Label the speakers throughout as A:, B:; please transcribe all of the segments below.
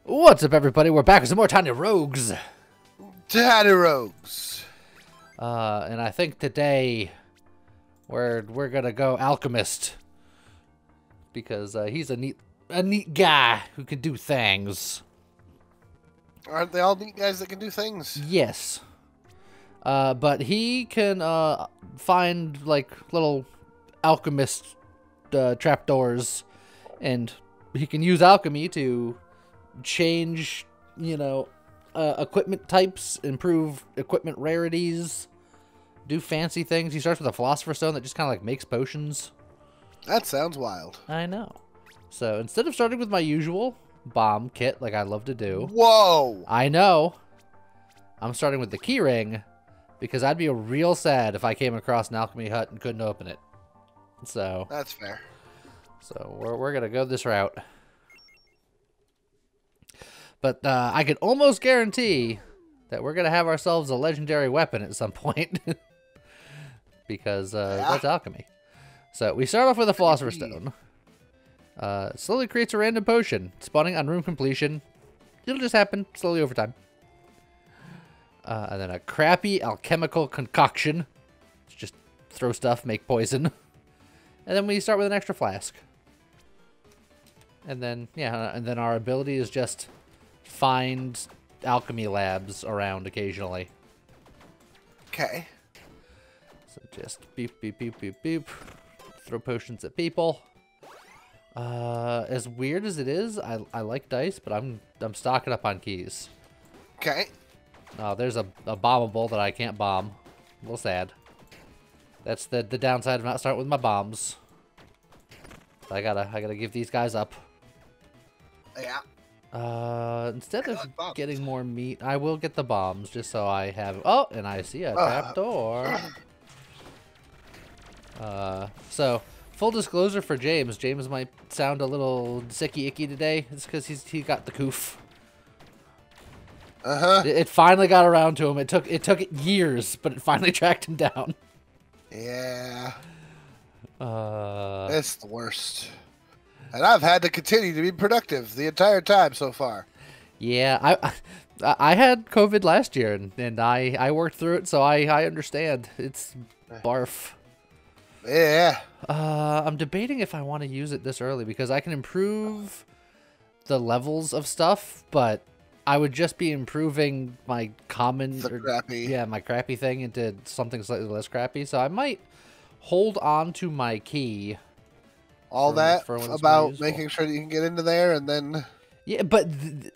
A: What's up, everybody? We're back with some more Tiny Rogues.
B: Tiny Rogues.
A: And I think today we're gonna go Alchemist because he's a neat guy who can do things.
B: Aren't they all neat guys that can do things?
A: Yes. But he can find like little alchemist trapdoors, and he can use alchemy to change, equipment types, improve equipment rarities, do fancy things. He starts with a philosopher's stone that just kind of like makes potions.
B: That sounds wild.
A: I know. So instead of starting with my usual bomb kit like I love to do,
B: whoa!
A: I know, I'm starting with the key ring because I'd be real sad if I came across an alchemy hut and couldn't open it. So
B: that's fair.
A: So we're gonna go this route. But I can almost guarantee that we're going to have ourselves a legendary weapon at some point. Because that's alchemy. So we start off with a philosopher's stone. Slowly creates a random potion, spawning on room completion. It'll just happen slowly over time. And then a crappy alchemical concoction. Just throw stuff, make poison. And then we start with an extra flask. And then, yeah, and then our ability is just find alchemy labs around occasionally.
B: Okay.
A: So just beep, beep, beep, beep, beep. Throw potions at people. As weird as it is, I like dice, but I'm stocking up on keys.
B: Okay.
A: Oh, there's a bombable that I can't bomb. A little sad. That's the downside of not starting with my bombs. I gotta give these guys up.
B: Yeah.
A: Instead of getting more meat, I will get the bombs just so I have. Oh, and I see a trap door. So full disclosure for James. James might sound a little sicky icky today. It's because he got the coof. It finally got around to him. It took it years, but it finally tracked him down.
B: Yeah. It's the worst. And I've had to continue to be productive the entire time so far.
A: Yeah, I had COVID last year, and I worked through it, so I understand. It's barf.
B: Yeah.
A: I'm debating if I want to use it this early because I can improve the levels of stuff, but I would just be improving my common, my crappy thing into something slightly less crappy. So I might hold on to my key.
B: All that about making sure that you can get into there, and then...
A: Yeah, but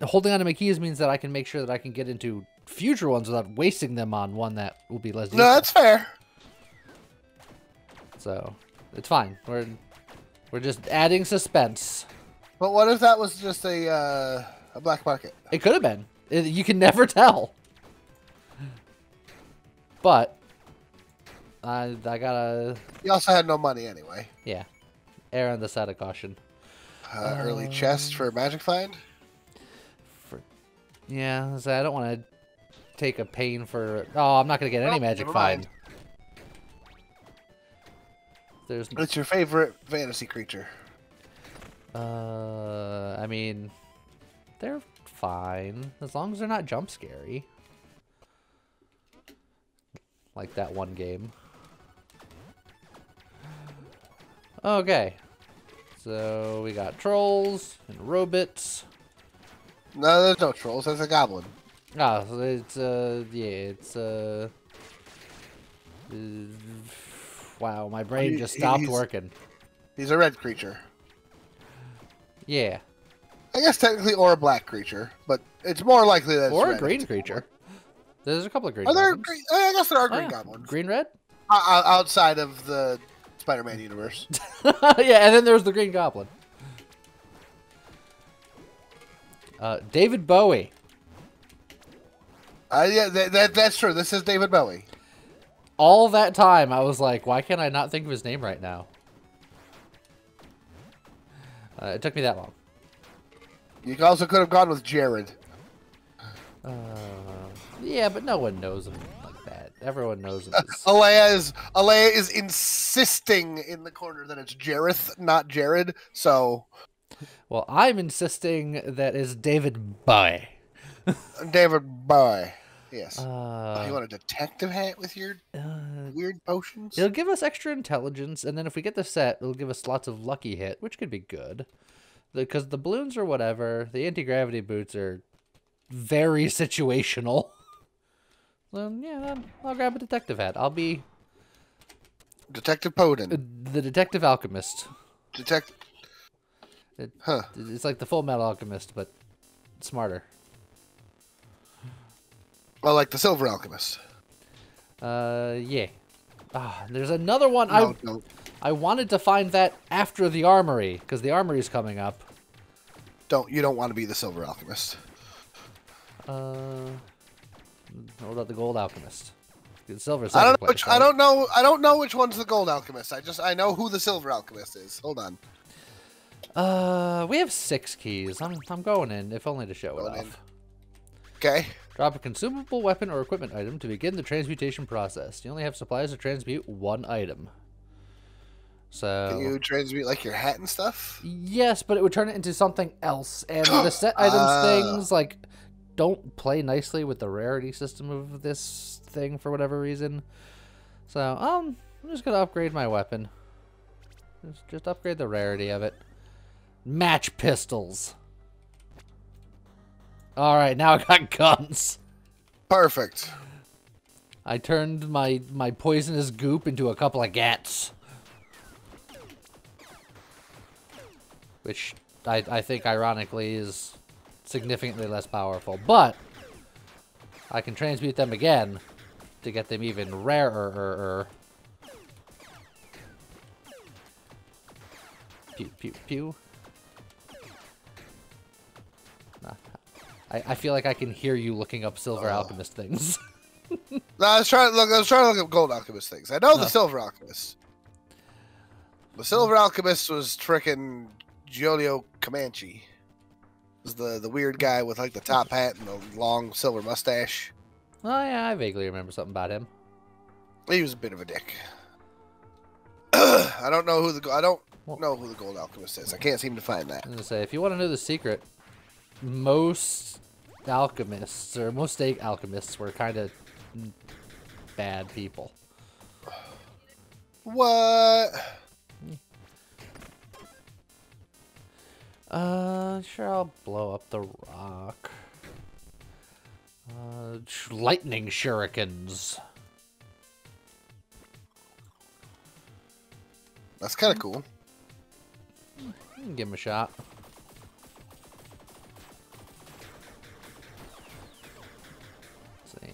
A: holding on to my keys means that I can make sure that I can get into future ones without wasting them on one that will be less useful.
B: No, that's fair.
A: So, it's fine. We're just adding suspense.
B: But what if that was just a black market?
A: It could have been. You can never tell. But I gotta...
B: You also had no money anyway.
A: Yeah. Err on the side of caution.
B: Early chest for magic find?
A: Yeah, so I don't want to take a pain for... Oh, I'm not going to get any magic find.
B: What's your favorite fantasy creature?
A: I mean, they're fine. As long as they're not jump scary. Like that one game. Okay. So we got trolls and robots.
B: No, there's no trolls. There's a goblin.
A: Ah, so it's wow, my brain just stopped working.
B: He's a red creature.
A: Yeah.
B: I guess technically, or a black creature, but it's more likely that it's
A: or
B: red.
A: A green creature. There's a couple of green.
B: Are there? I guess there are green goblins.
A: Green red.
B: Outside of the Spider-Man universe.
A: Yeah, and then there's the Green Goblin. David Bowie.
B: Yeah, that's true. This is David Bowie.
A: All that time, I was like, why can't I not think of his name right now? It took me that long.
B: You also could have gone with Jared.
A: Yeah, but no one knows him like that. Everyone knows him.
B: Alea is insisting in the corner that it's Jareth, not Jared. So,
A: Well, I'm insisting that is David Bowie.
B: David Bowie. Yes. You
A: Uh,
B: want a detective hat with your weird potions?
A: It'll give us extra intelligence, and then if we get the set, it'll give us lots of lucky hit, which could be good. Because the balloons are whatever. The anti-gravity boots are very situational. So, yeah, I'll grab a detective hat. I'll be...
B: Detective Podin.
A: The Detective Alchemist.
B: Huh.
A: It's like the Full Metal Alchemist, but smarter.
B: Well, like the Silver Alchemist.
A: Yeah. There's another one.
B: No.
A: I wanted to find that after the Armory, because the Armory's coming up.
B: You don't want to be the Silver Alchemist.
A: What about the Gold Alchemist? The Silver.
B: I don't know which one's the Gold Alchemist. I know who the Silver Alchemist is. Hold on.
A: We have 6 keys. I'm going in, if only to show it off.
B: Okay.
A: Drop a consumable weapon or equipment item to begin the transmutation process. You only have supplies to transmute 1 item. So
B: can you transmute like your hat and stuff?
A: Yes, but it would turn it into something else. And the set items things like don't play nicely with the rarity system of this thing for whatever reason. So I'm just gonna upgrade my weapon. Just upgrade the rarity of it. Match pistols. Alright, now I got guns.
B: Perfect.
A: I turned my poisonous goop into a couple of gats. Which I think ironically is significantly less powerful. But I can transmute them again to get them even rarer. Pew, pew, pew. I feel like I can hear you looking up Silver Alchemist things.
B: No, I was trying to look up Gold Alchemist things. I know the Silver Alchemist. The Silver Alchemist was frickin' Giulio Comanche. Was the weird guy with like the top hat and the long silver mustache.
A: Oh yeah, I vaguely remember something about him.
B: He was a bit of a dick. I don't know who the Gold Alchemist is. I can't seem to find that.
A: I was gonna say, if you want to know the secret, most alchemists or most state alchemists were kind of bad people.
B: What?
A: Sure, I'll blow up the rock. Lightning shurikens.
B: That's kind of cool.
A: Give him a shot. Let's see.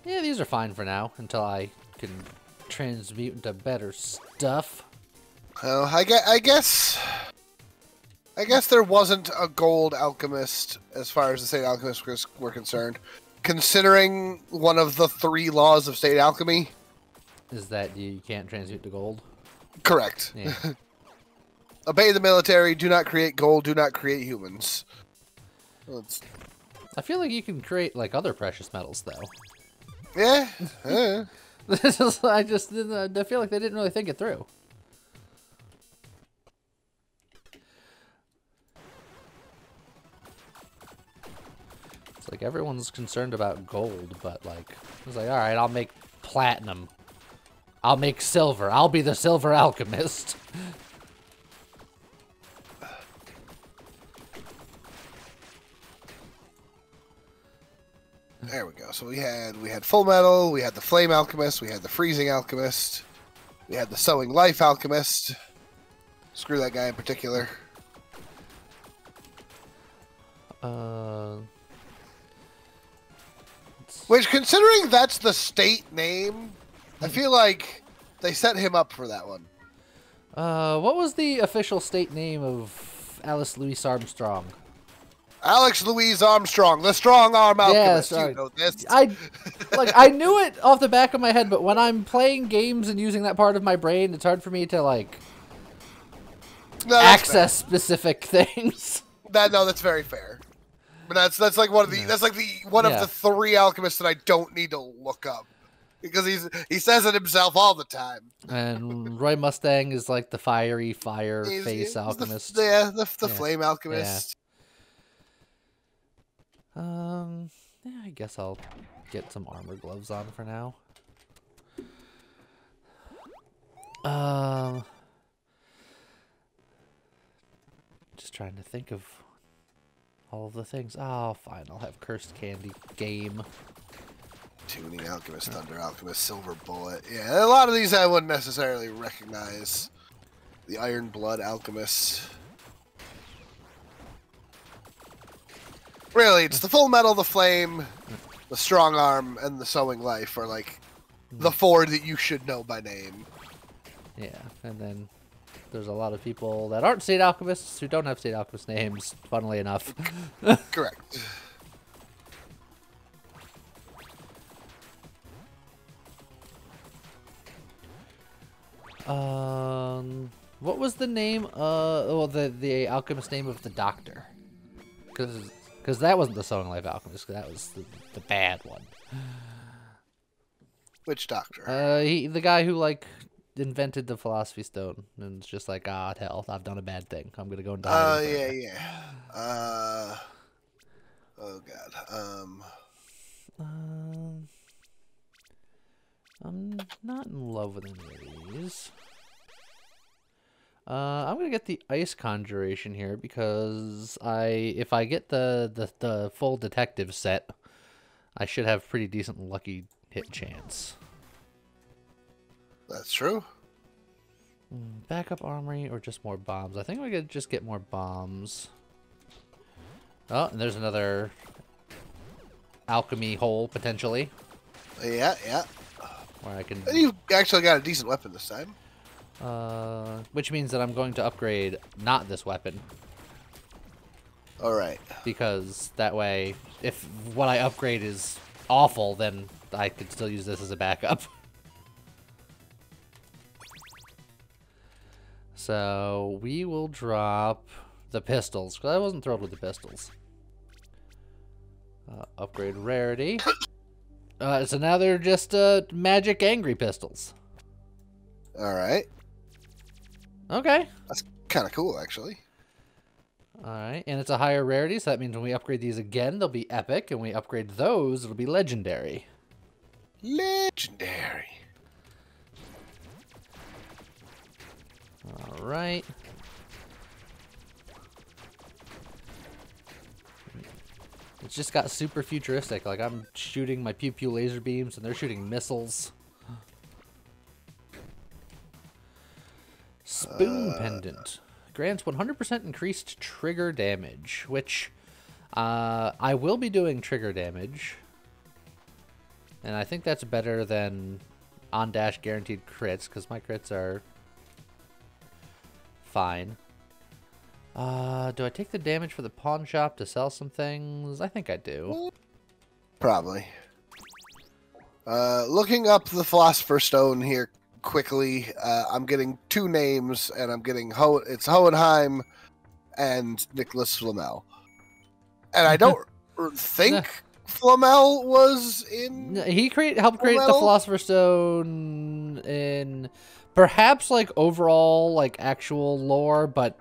A: Yeah, these are fine for now until I can transmute into better stuff.
B: Well, I guess there wasn't a Gold Alchemist as far as the State Alchemists were concerned, considering one of the 3 laws of State Alchemy.
A: Is that you can't transmute to gold?
B: Correct.
A: Yeah.
B: Obey the military, do not create gold, do not create humans.
A: I feel like you can create, like, other precious metals, though.
B: Yeah.
A: I feel like they didn't really think it through. It's like everyone's concerned about gold, but, like, it's like, alright, I'll make platinum. I'll make silver. I'll be the Silver Alchemist.
B: There we go. So we had Full Metal, we had the Flame Alchemist, we had the Freezing Alchemist, we had the Sowing Life Alchemist. Screw that guy in particular. Which, considering that's the state name, I feel like they set him up for that one.
A: What was the official state name of Alice Louise Armstrong?
B: Alex Louise Armstrong, the Strong Arm Alchemist.
A: Yeah,
B: you know this.
A: I knew it off the back of my head, but when I'm playing games and using that part of my brain, it's hard for me to access specific things.
B: No, that's very fair. But that's like one of the one of the 3 alchemists that I don't need to look up. Because he says it himself all the time.
A: And Roy Mustang is like the fiery face alchemist.
B: The flame alchemist.
A: Yeah. Yeah, I guess I'll get some armor gloves on for now. Just trying to think of all of the things. Oh, fine. I'll have Cursed Candy game.
B: Tuning Alchemist, Thunder Alchemist, Silver Bullet. Yeah, a lot of these I wouldn't necessarily recognize. The Iron Blood Alchemist. Really, it's the Full Metal, the Flame, the Strong Arm, and the Sowing Life are like the 4 that you should know by name.
A: Yeah, and then there's a lot of people that aren't State Alchemists who don't have State Alchemist names, funnily enough.
B: Correct.
A: What was the name? The alchemist name of the doctor? Because that wasn't the Sowing Life Alchemist. That was the bad one.
B: Which doctor?
A: The guy who like invented the Philosophy Stone and it's just like, hell, I've done a bad thing. I'm gonna go and die.
B: Yeah. Oh god.
A: I'm not in love with any of these. I'm gonna get the Ice Conjuration here because if I get the full detective set, I should have pretty decent lucky hit chance.
B: That's true.
A: Backup armory or just more bombs? I think we could just get more bombs. Oh, and there's another alchemy hole potentially.
B: Yeah.
A: Where I can.
B: You actually got a decent weapon this time.
A: Which means that I'm going to upgrade not this weapon.
B: All right.
A: Because that way, if what I upgrade is awful, then I could still use this as a backup. So we will drop the pistols, because I wasn't thrilled with the pistols. Upgrade rarity. So now they're just magic angry pistols.
B: All right.
A: Okay.
B: That's kind of cool, actually.
A: All right, and it's a higher rarity, so that means when we upgrade these again, they'll be epic, and when we upgrade those, it'll be legendary.
B: Legendary.
A: All right. It's just got super futuristic. Like, I'm shooting my pew-pew laser beams, and they're shooting missiles. Spoon Pendant. Grants 100% increased trigger damage, which I will be doing trigger damage. And I think that's better than on-dash guaranteed crits, because my crits are fine. Do I take the damage for the pawn shop to sell some things? I think I do.
B: Probably. Looking up the Philosopher's Stone here quickly, I'm getting 2 names, and I'm getting it's Hohenheim and Nicholas Flamel. And I don't think Flamel was in.
A: He helped create the Philosopher's Stone in perhaps like overall like actual lore, but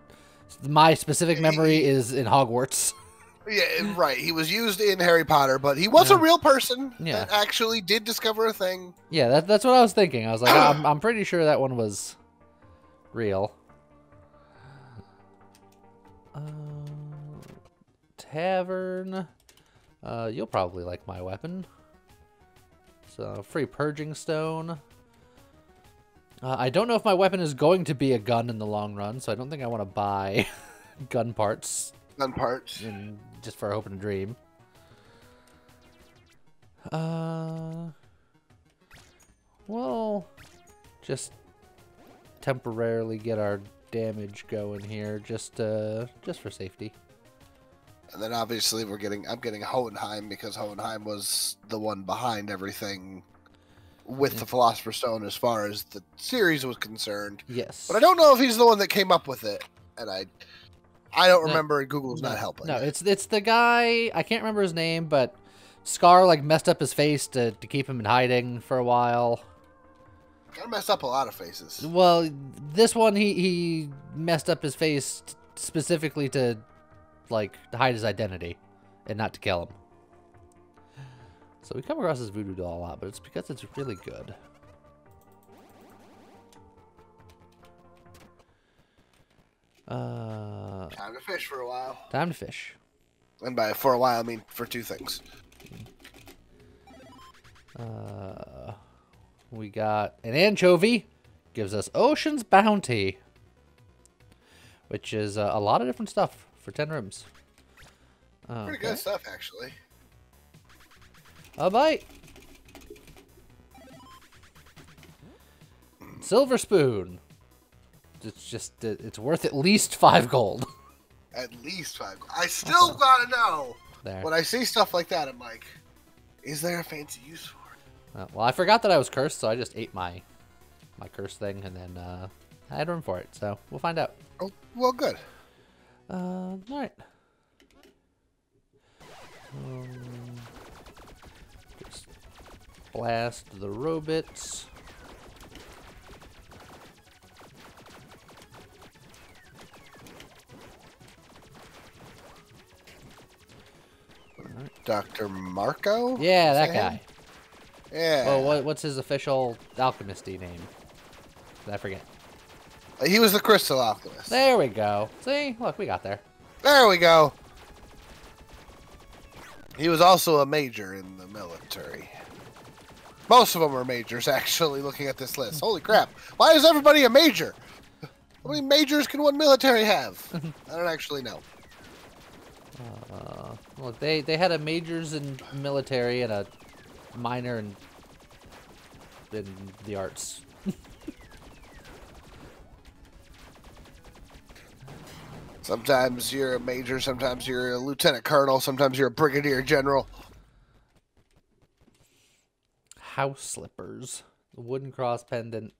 A: my specific memory is in Hogwarts.
B: Yeah, right. He was used in Harry Potter, but he was a real person that actually did discover a thing.
A: Yeah, that's what I was thinking. I was like, I'm pretty sure that one was real. Tavern. You'll probably like my weapon. So, free purging stone. I don't know if my weapon is going to be a gun in the long run, so I don't think I want to buy gun parts. Just for hope and a dream. Well, just temporarily get our damage going here, just for safety.
B: And then obviously I'm getting Hohenheim because Hohenheim was the one behind everything with the Philosopher's Stone as far as the series was concerned.
A: Yes.
B: But I don't know if he's the one that came up with it, and I don't remember, and Google's not helping.
A: No, it's the guy, I can't remember his name, but Scar like messed up his face to keep him in hiding for a while.
B: Kind of messed up a lot of faces.
A: Well, this one he messed up his face specifically to like hide his identity and not to kill him. So we come across this voodoo doll a lot, but it's because it's really good.
B: Time to fish for a while.
A: Time to fish.
B: And by for a while, I mean for two things.
A: We got an anchovy. Gives us Ocean's Bounty. Which is a lot of different stuff for 10 rooms.
B: Pretty good stuff, actually.
A: A bite. Silver spoon. It's just, it's worth at least 5 gold.
B: At least 5 gold. I still gotta know.
A: There.
B: When I see stuff like that, I'm like, is there a fancy use for it?
A: Well, I forgot that I was cursed, so I just ate my curse thing, and then I had room for it. So we'll find out.
B: Oh, well, good.
A: All right. Just blast the robots.
B: Dr. Marco?
A: Yeah, that guy.
B: Yeah.
A: Well, what's his official alchemisty name? Did I forget?
B: He was the Crystal Alchemist.
A: There we go. See? Look, we got there.
B: There we go. He was also a major in the military. Most of them are majors, actually, looking at this list. Holy crap. Why is everybody a major? How many majors can one military have? I don't actually know.
A: Well, they had a majors in military and a minor in the arts.
B: Sometimes you're a major, sometimes you're a lieutenant colonel, sometimes you're a brigadier general.
A: House slippers, wooden cross pendant,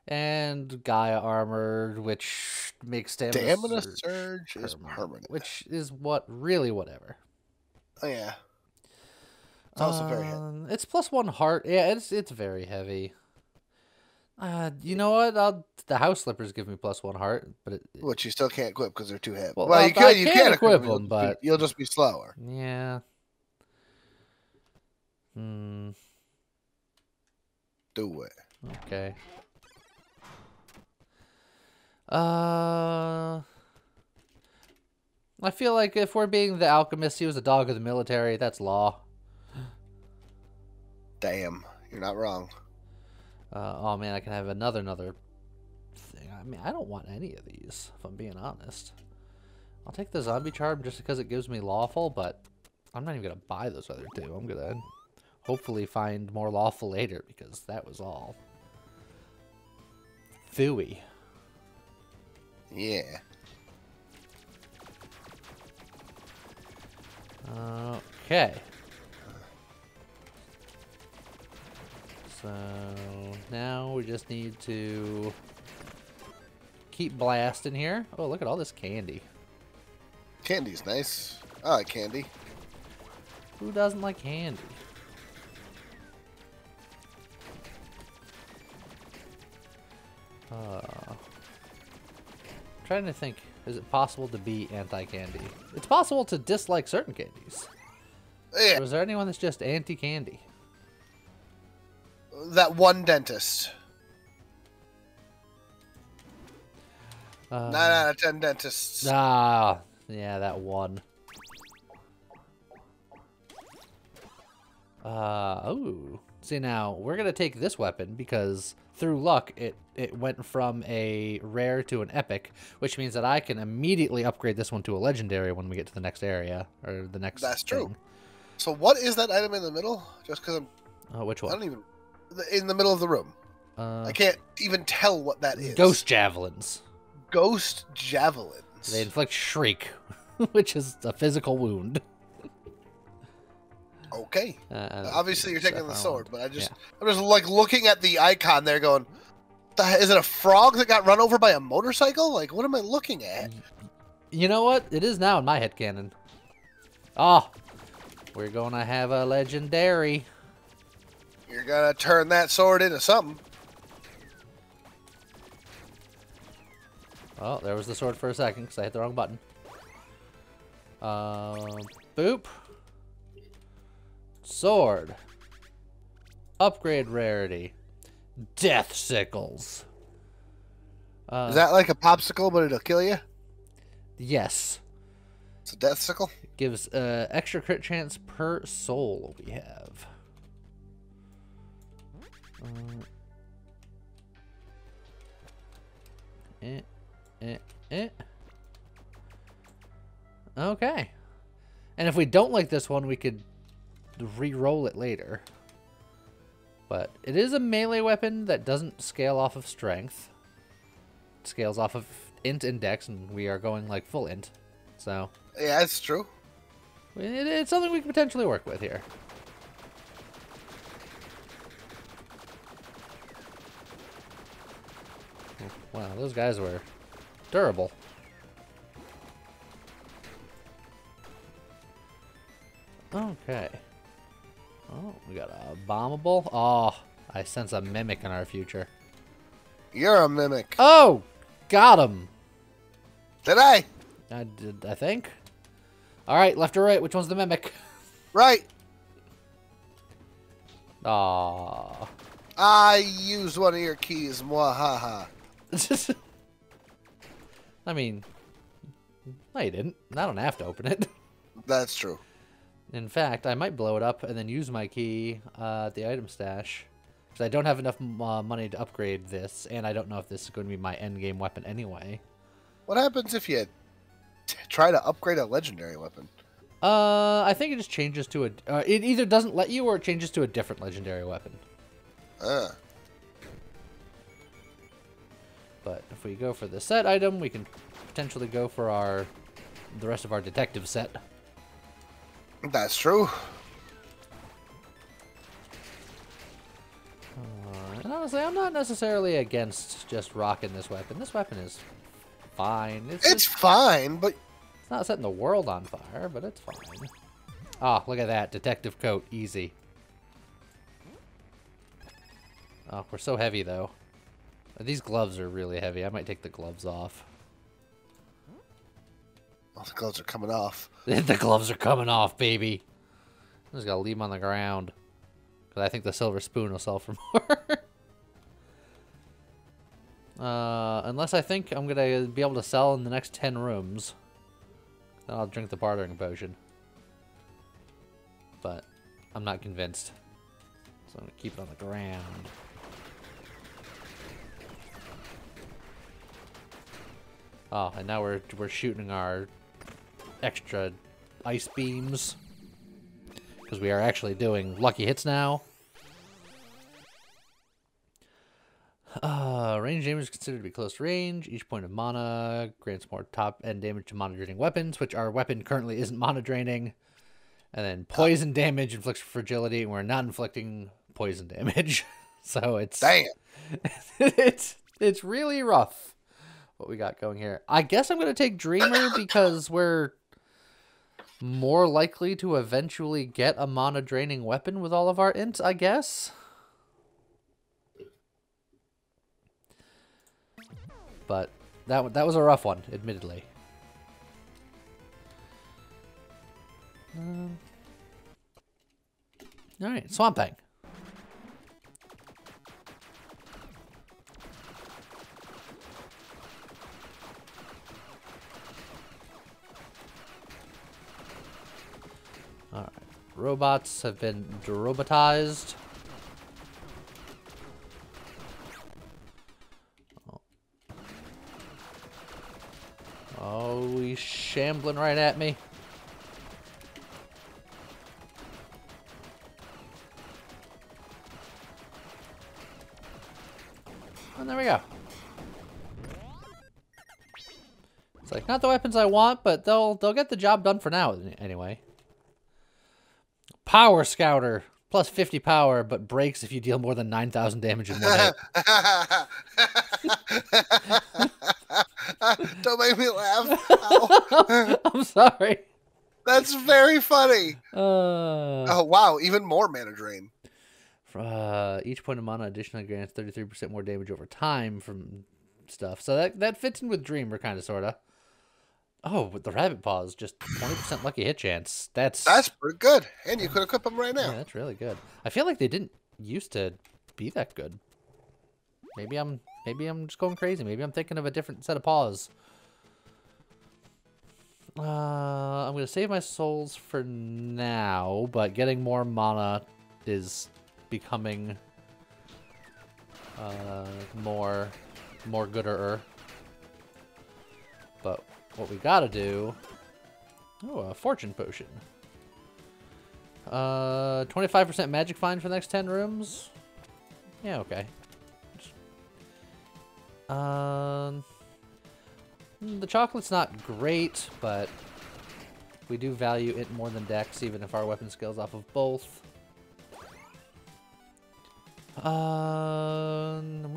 A: and Gaia armor, which makes
B: stamina surge is permanent.
A: Which is whatever.
B: Oh yeah. It's also very heavy.
A: It's +1 heart. Yeah, it's very heavy. You know what? The house slippers give me +1 heart, but
B: which you still can't equip because they're too heavy.
A: Well, you can equip them, but
B: you'll just be slower.
A: Yeah.
B: Do it.
A: Okay. I feel like if we're being the alchemist, he was a dog of the military. That's law.
B: Damn, you're not wrong.
A: Oh man, I can have another thing. I mean, I don't want any of these, if I'm being honest. I'll take the zombie charm just because it gives me lawful, but I'm not even gonna buy those other two. I'm gonna hopefully find more lawful later because that was all phooey.
B: Yeah.
A: Okay. So now we just need to keep blasting here. Oh, look at all this candy.
B: Candy's nice. I like candy.
A: Who doesn't like candy? I'm trying to think. Is it possible to be anti-candy? It's possible to dislike certain candies.
B: Yeah.
A: Or is there anyone that's just anti-candy?
B: That one dentist. 9 out of 10 dentists.
A: Ah, yeah, that one. Oh. See, now, we're going to take this weapon because through luck, it went from a rare to an epic, which means that I can immediately upgrade this one to a legendary when we get to the next area, or the next
B: That's
A: thing.
B: true. So what is that item in the middle? Just because I'm...
A: Oh, which one?
B: I don't even... In the middle of the room. I can't even tell what that is.
A: Ghost javelins.
B: Ghost javelins.
A: They inflict shriek, which is a physical wound.
B: Okay. Obviously, you're taking the sword, but I'm just like looking at the icon there, going, "Is it a frog that got run over by a motorcycle? Like, what am I looking at?"
A: You know what? It is now in my headcanon. Oh, We're gonna have a legendary.
B: You're gonna turn that sword into something.
A: Oh, there was the sword for a second because I hit the wrong button. Boop. Sword. Upgrade rarity. Death sickles.
B: Is that like a popsicle, but it'll kill you?
A: Yes.
B: It's a death sickle?
A: Gives extra crit chance per soul we have. Okay. And if we don't like this one, we could re-roll it later. But it is a melee weapon that doesn't scale off of strength. It scales off of int and dex, and we are going like full int. So
B: yeah, it's true.
A: It's something we can potentially work with here. Wow, those guys were durable. Okay. Oh, we got a bombable. Oh, I sense a mimic in our future.
B: You're a mimic.
A: Oh, got him.
B: Did I?
A: I did, I think. All right, left or right? Which one's the mimic?
B: Right.
A: Aw.
B: I used one of your keys. Mwahaha.
A: I mean, no, you didn't. I don't have to open it.
B: That's true.
A: In fact, I might blow it up and then use my key at the item stash. Because I don't have enough money to upgrade this, and I don't know if this is going to be my endgame weapon anyway.
B: What happens if you try to upgrade a legendary weapon?
A: I think it just changes to a... it either doesn't let you or it changes to a different legendary weapon. But if we go for the set item, we can potentially go for the rest of our detective set.
B: That's true.
A: And honestly, I'm not necessarily against just rocking this weapon. This weapon is fine.
B: It's fine, but...
A: It's not setting the world on fire, but it's fine. Oh, look at that. Detective coat. Easy. Oh, we're so heavy, though. These gloves are really heavy. I might take the gloves off.
B: Oh, the gloves are coming off.
A: The gloves are coming off, baby. I just gotta leave them on the ground. Because I think the silver spoon will sell for more. Unless I think I'm gonna be able to sell in the next 10 rooms. Then I'll drink the bartering potion. But I'm not convinced. So I'm gonna keep it on the ground. Oh, and now we're shooting our extra ice beams. Because we are actually doing lucky hits now. Range damage is considered to be close range. Each point of mana grants more top end damage to mana draining weapons, which our weapon currently isn't mana draining. And then poison damage inflicts fragility, and we're not inflicting poison damage. So it's...
B: Damn.
A: it's really rough what we got going here. I guess I'm going to take Dreamer because we're more likely to eventually get a mana draining weapon with all of our ints, I guess. But that was a rough one, admittedly. All right, Swamp Thing. All right, robots have been robotized. Oh, he's shambling right at me. And there we go. It's like, not the weapons I want, but they'll get the job done for now anyway. Power Scouter. Plus 50 power, but breaks if you deal more than 9,000 damage in one hit.
B: Don't make me laugh.
A: I'm sorry.
B: That's very funny.
A: Uh,
B: Oh wow, even more mana drain.
A: Each point of mana additionally grants 33% more damage over time from stuff. So that fits in with Dreamer, kind of, sort of. Oh, but the Rabbit Paws, just 20% lucky hit chance. That's
B: pretty good. And you could equip them right now.
A: Yeah, that's really good. I feel like they didn't used to be that good. Maybe I'm just going crazy. Maybe I'm thinking of a different set of paws. I'm gonna save my souls for now, but getting more mana is becoming more gooder. But what we gotta do... Oh, a fortune potion. 25% magic find for the next 10 rooms. Yeah, okay. The chocolate's not great, but we do value it more than Dex, even if our weapon skill's off of both. We're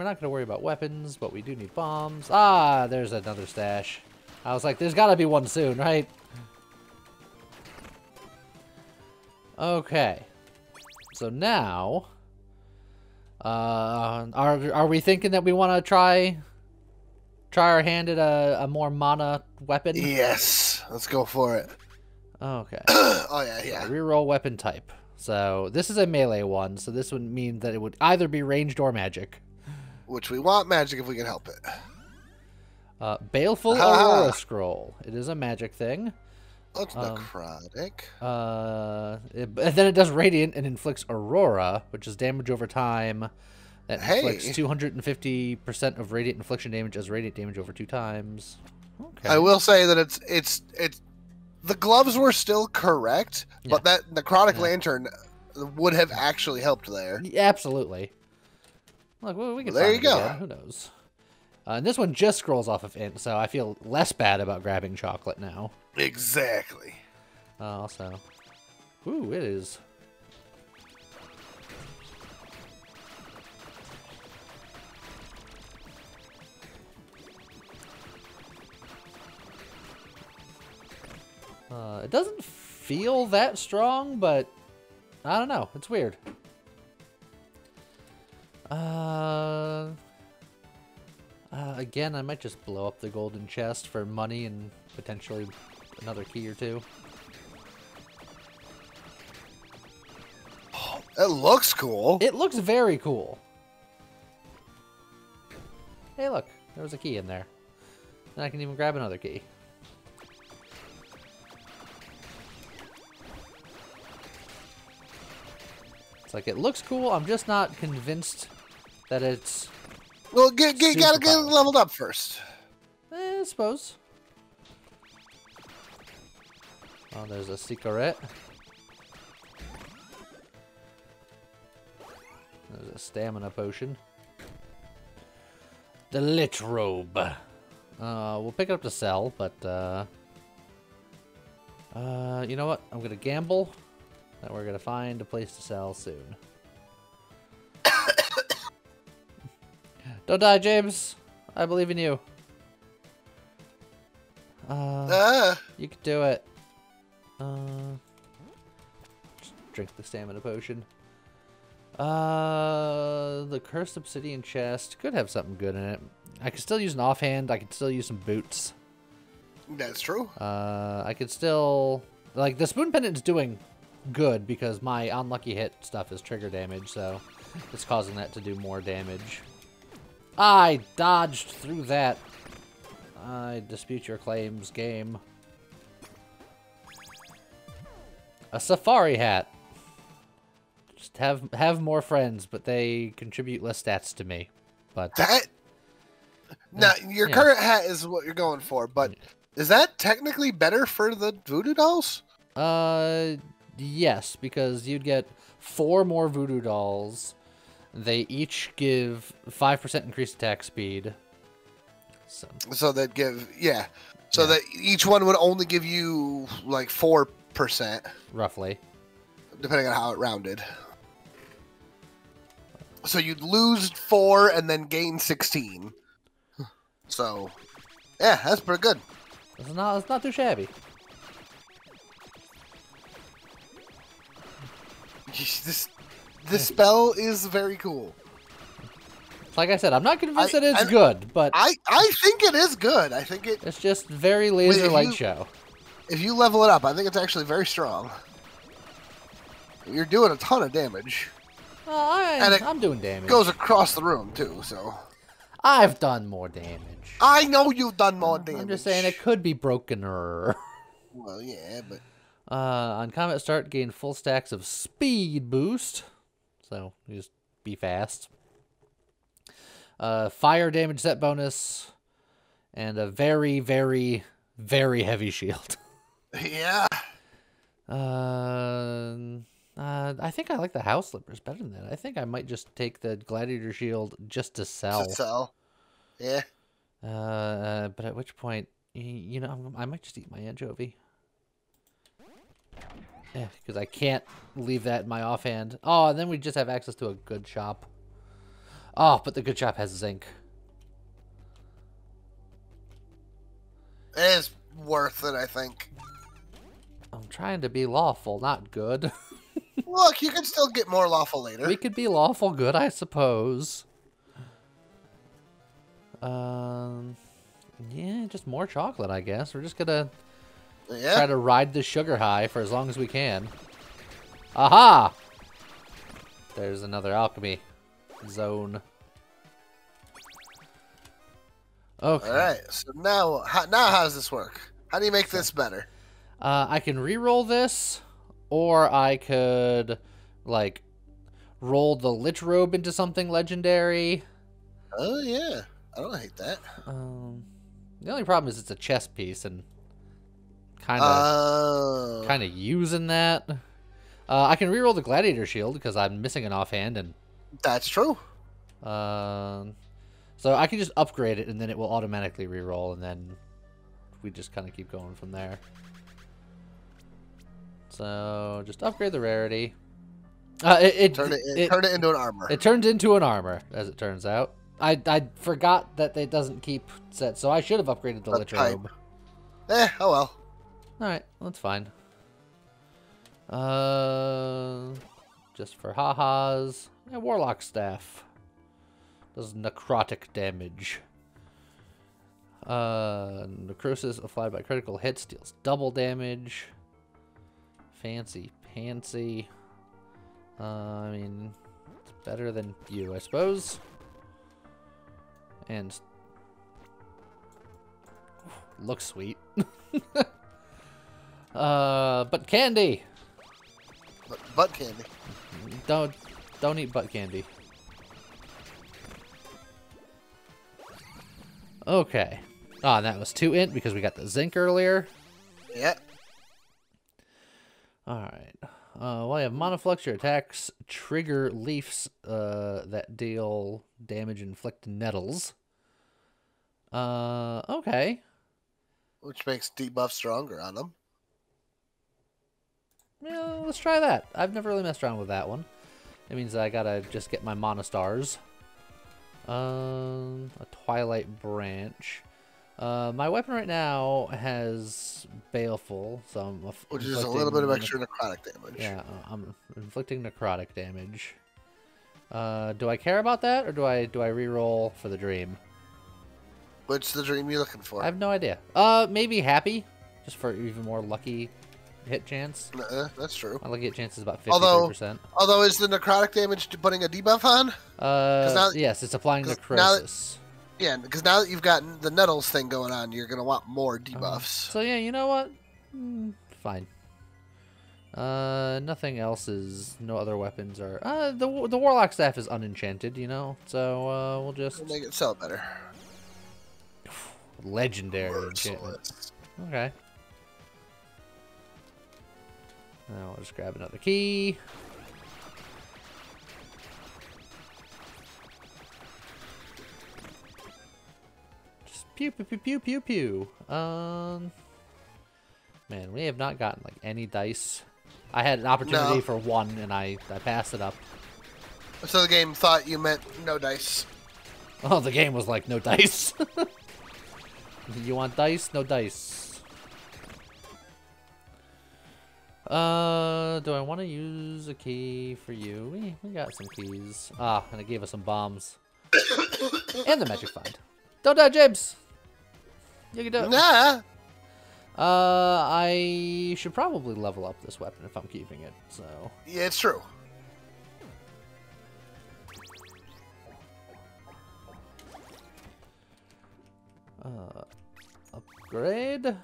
A: not gonna worry about weapons, but we do need bombs. Ah, there's another stash. I was like, there's gotta be one soon, right? Okay. So now, are we thinking that we want to try our hand at a more mana weapon?
B: Yes, let's go for it.
A: Okay.
B: Oh yeah.
A: Reroll weapon type. So this is a melee one, so this would mean that it would either be ranged or magic.
B: Which we want magic if we can help it.
A: Baleful Aurora Scroll. It is a magic thing.
B: That's necrotic.
A: And then it does Radiant and inflicts Aurora, which is damage over time. That inflicts 250% of Radiant infliction damage as Radiant damage over 2 times. Okay.
B: I will say that it's the gloves were still correct, but that necrotic lantern would have actually helped there.
A: Yeah, absolutely. Look, we can.
B: There you go.
A: Again. Who knows? And this one just scrolls off of int, so I feel less bad about grabbing chocolate now.
B: Exactly.
A: Also, ooh, it is. It doesn't feel that strong, but I don't know. It's weird. Again, I might just blow up the golden chest for money and potentially another key or 2.
B: It looks cool.
A: It looks very cool. Hey, look. There was a key in there. And I can even grab another key. It's like, it looks cool. I'm just not convinced that it's...
B: Well, gotta get it leveled up first.
A: I suppose. Oh, there's a secret. There's a stamina potion. The lit robe. We'll pick it up to sell, but you know what? I'm gonna gamble that we're gonna find a place to sell soon. Don't die, James. I believe in you. You can do it. Just drink the stamina potion. The cursed obsidian chest could have something good in it. I could still use an offhand. I could still use some boots.
B: That's true.
A: I could still... Like, the spoon pendant is doing good because my unlucky hit stuff is trigger damage, so it's causing that to do more damage. I dodged through that. I dispute your claims, game. A safari hat. Just have more friends, but they contribute less stats to me. But
B: that... Now, your current hat is what you're going for, but is that technically better for the voodoo dolls?
A: Yes, because you'd get 4 more voodoo dolls. They each give 5% increased attack speed.
B: So they'd give, So that each one would only give you like 4%.
A: Roughly.
B: Depending on how it rounded. So you'd lose 4 and then gain 16. So, yeah, that's pretty good.
A: It's not too shabby.
B: This spell is very cool.
A: Like I said, I'm not convinced that it's good, but
B: I think it is good. I think
A: it's just very laser-like show.
B: If you level it up, I think it's actually very strong. You're doing a ton of damage.
A: I'm doing damage.
B: Goes across the room too, so.
A: I've done more damage.
B: I know you've done more damage.
A: I'm just saying it could be brokener.
B: Well, yeah, but.
A: On combat start, gain full stacks of speed boost. So, you just be fast. Fire damage set bonus. And a very, very, very heavy shield.
B: Yeah.
A: I think I like the house slippers better than that. I think I might just take the gladiator shield just to sell.
B: Yeah.
A: But at which point, you know, I might just eat my anchovy. Yeah, because I can't leave that in my offhand. Oh, and then we just have access to a good shop. Oh, but the good shop has zinc.
B: It is worth it, I think.
A: I'm trying to be lawful, not good.
B: Look, you can still get more lawful later.
A: We could be lawful good, I suppose. Yeah, just more chocolate, I guess. We're just gonna try to ride the sugar high for as long as we can. Aha! There's another alchemy zone. Okay.
B: All right. So now how does this work? How do you make this better?
A: I can re-roll this, or I could, like, roll the Lich Robe into something legendary.
B: Oh, yeah. I don't hate that.
A: The only problem is it's a chess piece, and kind of using that. I can re-roll the Gladiator Shield, because I'm missing an offhand, and...
B: That's true.
A: So I can just upgrade it, and then it will automatically re-roll, and then we just kind of keep going from there. So just upgrade the rarity. Turn
B: it into an armor.
A: It turns into an armor, as it turns out. I forgot that it doesn't keep sets, so I should have upgraded the Lich Robe.
B: Oh well.
A: Alright, that's fine. Just for ha-has. Warlock Staff. Does necrotic damage. Necrosis applied by critical hits deals double damage. Fancy pantsy. I mean, it's better than you, I suppose. And looks sweet. But candy.
B: Butt candy.
A: Don't eat butt candy. Okay. Ah, that was 2 int because we got the zinc earlier.
B: Yeah.
A: Alright. Well, I have Monoflux. Your attacks trigger leaves that deal damage and inflict nettles. Okay.
B: Which makes debuff stronger on them.
A: Yeah, let's try that. I've never really messed around with that one. It means that I gotta just get my Monostars. A Twilight Branch. My weapon right now has Baleful, so I'm
B: which is a little bit of extra necrotic damage.
A: Yeah, I'm inflicting necrotic damage. Do I care about that, or do I re-roll for the dream?
B: What's the dream you're looking for?
A: I have no idea. Maybe happy, just for even more lucky hit chance.
B: That's true.
A: My lucky hit chance is about 53%.
B: Although is the necrotic damage putting a debuff on?
A: Yes, it's applying necrosis.
B: Yeah, because now that you've got the nettles thing going on, you're gonna want more debuffs.
A: So yeah, you know what? Fine. Nothing else is. No other weapons are. The Warlock Staff is unenchanted, you know. So we'll just
B: make it sell better.
A: Legendary enchantment. Okay. Now I'll just grab another key. Just pew pew pew pew pew pew. Man, we have not gotten like any dice. I had an opportunity for one and I passed it up.
B: So the game thought you meant no dice.
A: Oh, the game was like no dice. You want dice? No dice. Do I want to use a key for you? We got some keys. Ah, and it gave us some bombs. And the magic find. Don't die, James! You can do it.
B: Nah.
A: I should probably level up this weapon if I'm keeping it, so...
B: Yeah, it's true.
A: Upgrade.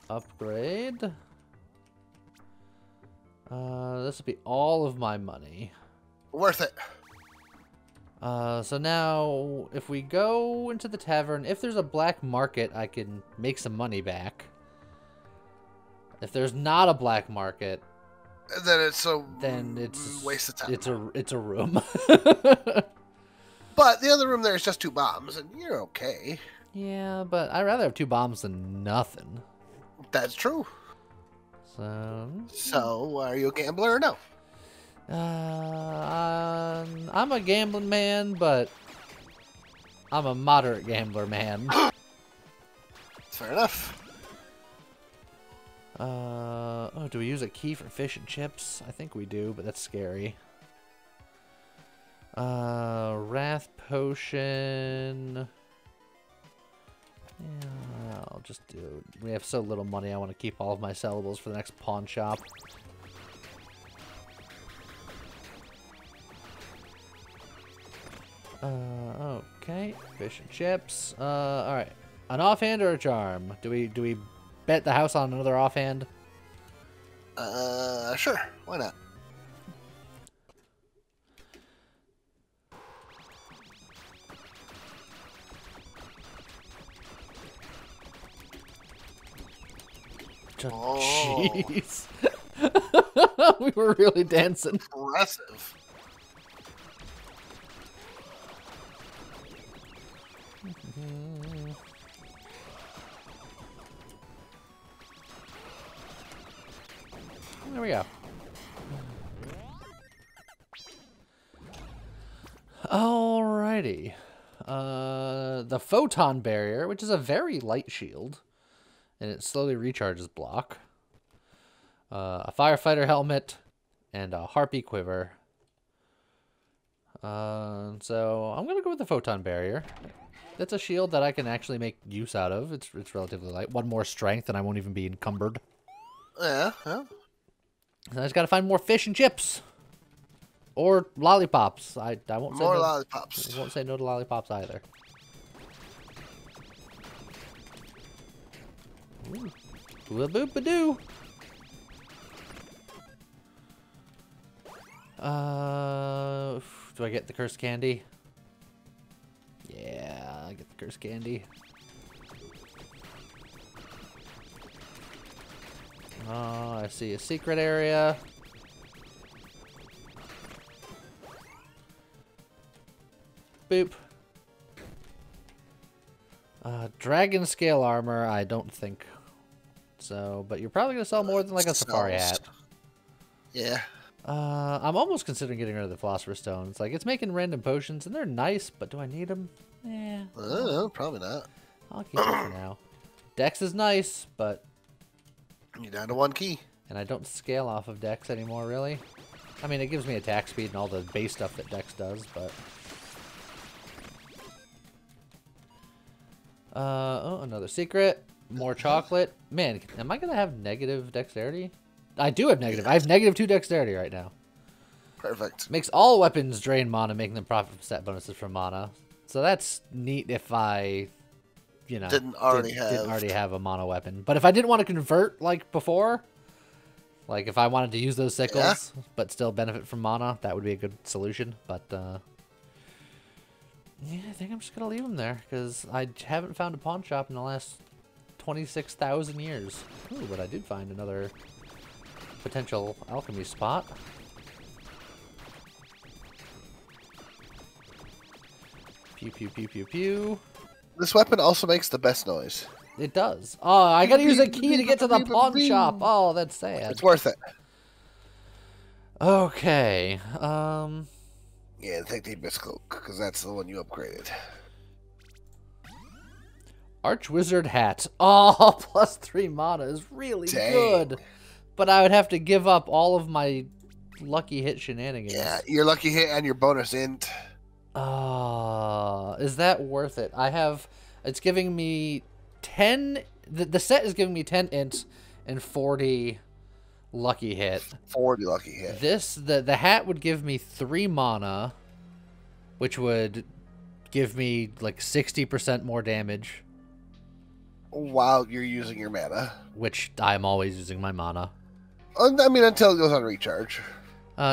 A: Upgrade. This will be all of my money.
B: Worth it.
A: So now, if we go into the tavern, if there's a black market, I can make some money back. If there's not a black market,
B: then it's a waste of time.
A: It's a room.
B: But the other room there is just 2 bombs, and you're okay.
A: Yeah, but I'd rather have 2 bombs than nothing.
B: That's true. So, are you a gambler or no?
A: I'm a gambling man, but I'm a moderate gambler man.
B: Fair enough.
A: Oh, do we use a key for fish and chips? I think we do, but that's scary. Wrath potion. Yeah, I'll just do it. We have so little money, I want to keep all of my sellables for the next pawn shop. Okay, fish and chips. All right, an offhand or a charm? Do we bet the house on another offhand?
B: Sure. Why not?
A: Oh, jeez. We were really dancing.
B: Impressive.
A: There we go. Alrighty. The photon barrier, which is a very light shield, and it slowly recharges block. A firefighter helmet, and a harpy quiver. So I'm gonna go with the photon barrier. That's a shield that I can actually make use out of. It's relatively light. 1 more strength, and I won't even be encumbered.
B: Yeah.
A: I just gotta find more fish and chips. Or lollipops. I won't say
B: more
A: no,
B: lollipops.
A: I won't say no to lollipops either. Boop-a-doo. Do I get the cursed candy? Yeah, I get the cursed candy. Oh, I see a secret area. Boop. Dragon scale armor, I don't think so, but you're probably gonna sell more than like a safari hat.
B: Yeah.
A: I'm almost considering getting rid of the philosopher's stone. It's like it's making random potions, and they're nice, but do I need them? Yeah.
B: Probably not.
A: I'll keep it for now. Dex is nice, but
B: you're down to 1 key.
A: And I don't scale off of Dex anymore, really. I mean, it gives me attack speed and all the base stuff that Dex does, but... oh, another secret. More chocolate. Man, am I going to have negative dexterity? I do have negative. I have -2 dexterity right now.
B: Perfect.
A: Makes all weapons drain mana, making them profit from set bonuses from mana. So that's neat if I... You know,
B: didn't already
A: have a mono weapon. But if I didn't want to convert like before, like if I wanted to use those sickles but still benefit from mana, that would be a good solution. But yeah, I think I'm just gonna leave them there because I haven't found a pawn shop in the last 26,000 years. Ooh, but I did find another potential alchemy spot. Pew pew pew pew pew.
B: This weapon also makes the best noise.
A: It does. Oh, I gotta use a key to get to the pawn shop. Oh, that's sad.
B: It's worth it.
A: Okay.
B: Yeah, take the Abyss Cloak, because that's the one you upgraded.
A: Archwizard hat. Oh, +3 mana is really good. But I would have to give up all of my lucky hit shenanigans.
B: Yeah, your lucky hit and your bonus int.
A: Is that worth it? It's giving me 10. The set is giving me 10 int and 40 lucky hit.
B: 40 lucky hit.
A: The hat would give me 3 mana, which would give me like 60% more damage.
B: While you're using your mana.
A: Which I'm always using my mana.
B: I mean, until it goes on recharge.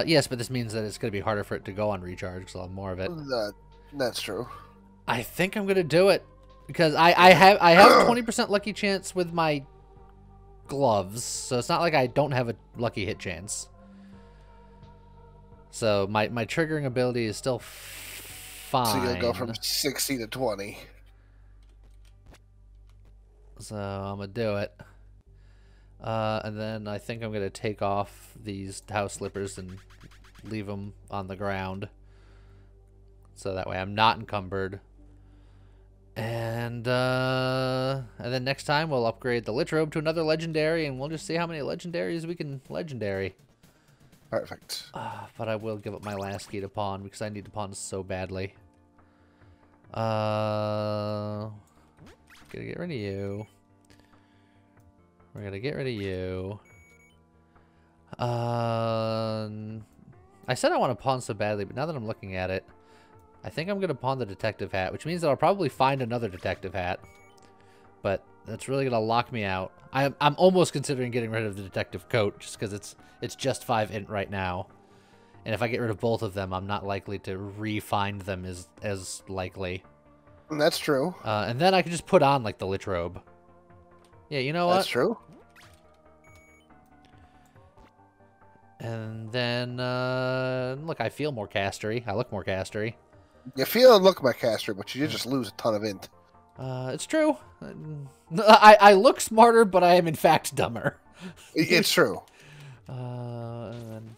A: Yes, but this means that it's going to be harder for it to go on recharge, because I'll have more of it.
B: That's true.
A: I think I'm going to do it. Because I have 20% lucky chance with my gloves, so it's not like I don't have a lucky hit chance. So my triggering ability is still fine.
B: So you'll go from 60 to 20.
A: So I'm going to do it. And then I think I'm going to take off these house slippers and leave them on the ground. So that way I'm not encumbered. And then next time we'll upgrade the Lich Robe to another legendary, and we'll just see how many legendaries we can legendary.
B: Perfect.
A: But I will give up my last key to pawn because I need to pawn so badly. Gonna get rid of you. We're gonna get rid of you. I said I want to pawn so badly, but now that I'm looking at it, I think I'm gonna pawn the detective hat, which means that I'll probably find another detective hat. But that's really gonna lock me out. I'm almost considering getting rid of the detective coat just because it's just 5 int right now. And if I get rid of both of them, I'm not likely to re-find them as likely.
B: That's true.
A: And then I can just put on like the Lich Robe. Yeah, you know what?
B: That's true.
A: And then, look, I feel more castery. I look more castery.
B: You feel and look my caster, but you did just lose a ton of int.
A: It's true. I look smarter, but I am in fact dumber.
B: It's true.
A: And then...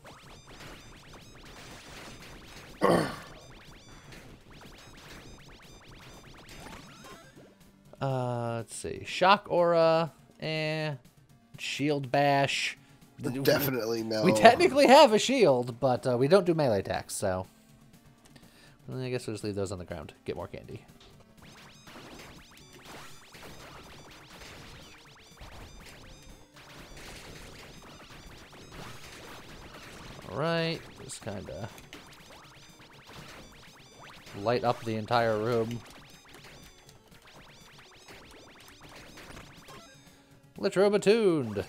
A: let's see. Shock Aura, Shield Bash.
B: Definitely no.
A: We technically have a shield, but we don't do melee attacks, so... I guess we'll just leave those on the ground. Get more candy. Alright, just kind of light up the entire room. Lich Robe attuned.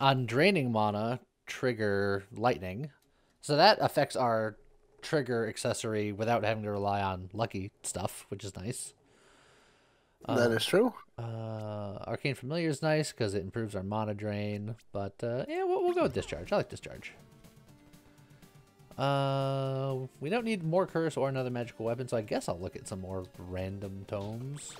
A: On draining mana, trigger lightning. So that affects our trigger accessory without having to rely on lucky stuff, which is nice.
B: That is true.
A: Arcane Familiar is nice because it improves our mana drain. But yeah, we'll go with Discharge. I like Discharge. We don't need more curse or another magical weapon, so I guess I'll look at some more random tomes.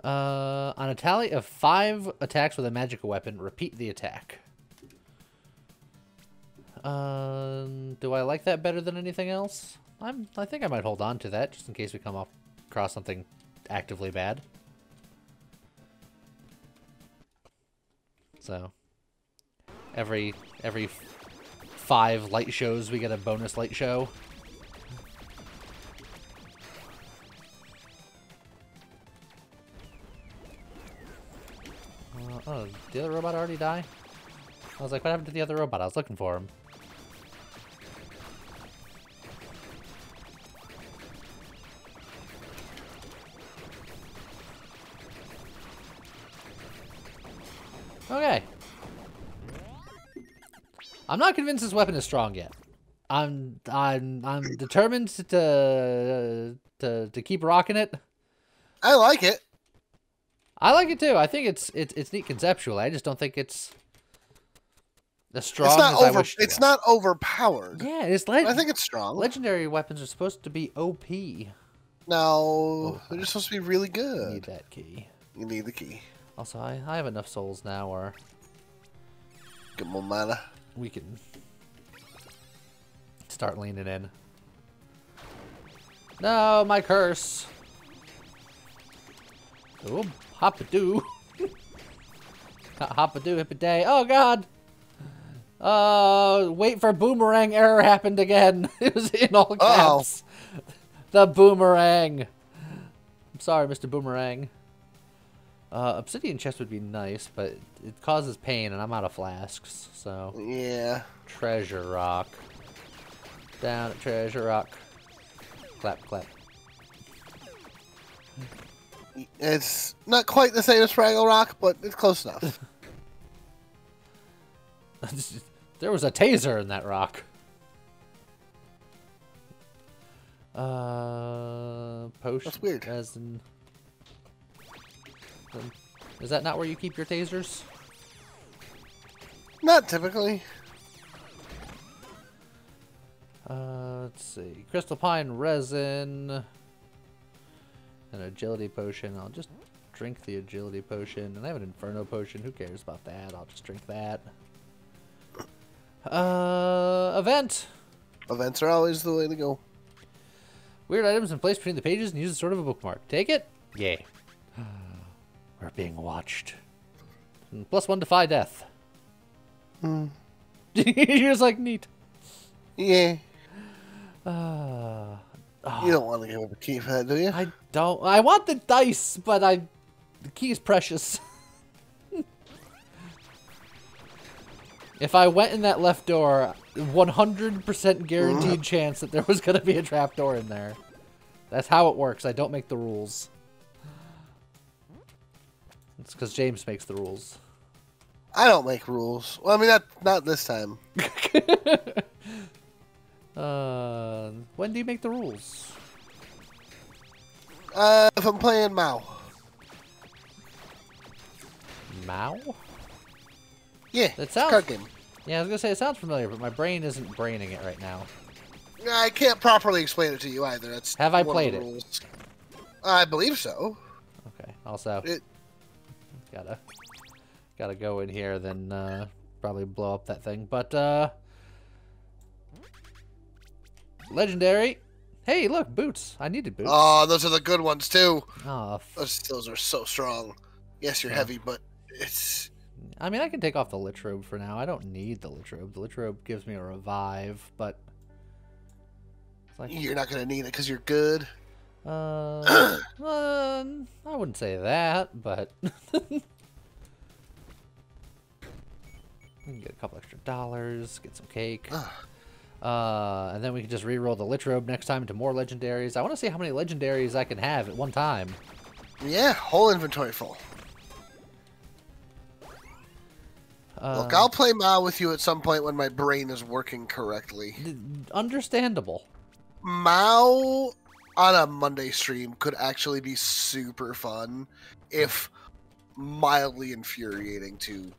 A: On a tally of 5 attacks with a magical weapon, repeat the attack. Do I like that better than anything else? I think I might hold on to that just in case we come across something actively bad. So every 5 light shows we get a bonus light show. Oh, did the other robot already die? I was like, what happened to the other robot? I was looking for him. Okay. I'm not convinced this weapon is strong yet. I'm determined to keep rocking it.
B: I like it.
A: I like it too. I think it's neat conceptually. I just don't think it's as strong as I wish it was.
B: It's not overpowered.
A: Yeah, it's
B: I think it's strong.
A: Legendary weapons are supposed to be OP.
B: No, they're just supposed to be really good.
A: You need that key.
B: You need the key.
A: Also, I have enough souls now where
B: get more mana.
A: We can start leaning in. No, my curse. Oh, hop-a-doo. Hop-a-doo, hip-a-day. Oh, God. Wait for boomerang error happened again. It was in all caps. The boomerang. I'm sorry, Mr. Boomerang. Obsidian chest would be nice, but it causes pain, and I'm out of flasks, so...
B: Yeah.
A: Treasure rock. Down at treasure rock. Clap, clap.
B: It's not quite the same as Fraggle Rock, but it's close enough.
A: There was a taser in that rock. Potion.
B: That's weird.
A: Resin. Is that not where you keep your tasers?
B: Not typically.
A: Let's see. Crystal pine resin. An agility potion. I'll just drink the agility potion. And I have an inferno potion. Who cares about that? I'll just drink that. Event.
B: Events are always the way to go.
A: Weird items in place between the pages and use as sort of a bookmark. Take it? Yay. We're being watched. And +1 defy death. You're just like, neat.
B: Yeah.
A: Oh.
B: You don't want to give up a key for that, do you?
A: I don't. I want the dice, but the key is precious. If I went in that left door, 100% guaranteed chance that there was going to be a trapdoor in there. That's how it works. I don't make the rules. It's because James makes the rules.
B: I don't make rules. Well, I mean, not this time.
A: When do you make the rules?
B: If I'm playing Mao.
A: Mao?
B: Yeah,
A: That sounds...
B: card game.
A: Yeah, I was going to say, it sounds familiar, but my brain isn't braining it right now.
B: I can't properly explain it to you either. That's
A: Have I
B: one of
A: played
B: the
A: it?
B: rules. I believe so.
A: Okay, also... Gotta go in here, then probably blow up that thing. But, legendary. Hey, look, boots. I needed boots.
B: Oh, those are the good ones, too.
A: Oh,
B: Those are so strong. Yes, you're heavy, but it's...
A: I mean, I can take off the lich robe for now. I don't need the lich robe. The lich robe gives me a revive, but... It's like,
B: You're not going to need it because you're good.
A: I wouldn't say that, but... We can get a couple extra dollars, get some cake. And then we can just re-roll the lich robe next time into more legendaries. I want to see how many legendaries I can have at one time.
B: Yeah, whole inventory full. Look, I'll play Mao with you at some point when my brain is working correctly.
A: Understandable.
B: Mao on a Monday stream could actually be super fun, if mildly infuriating to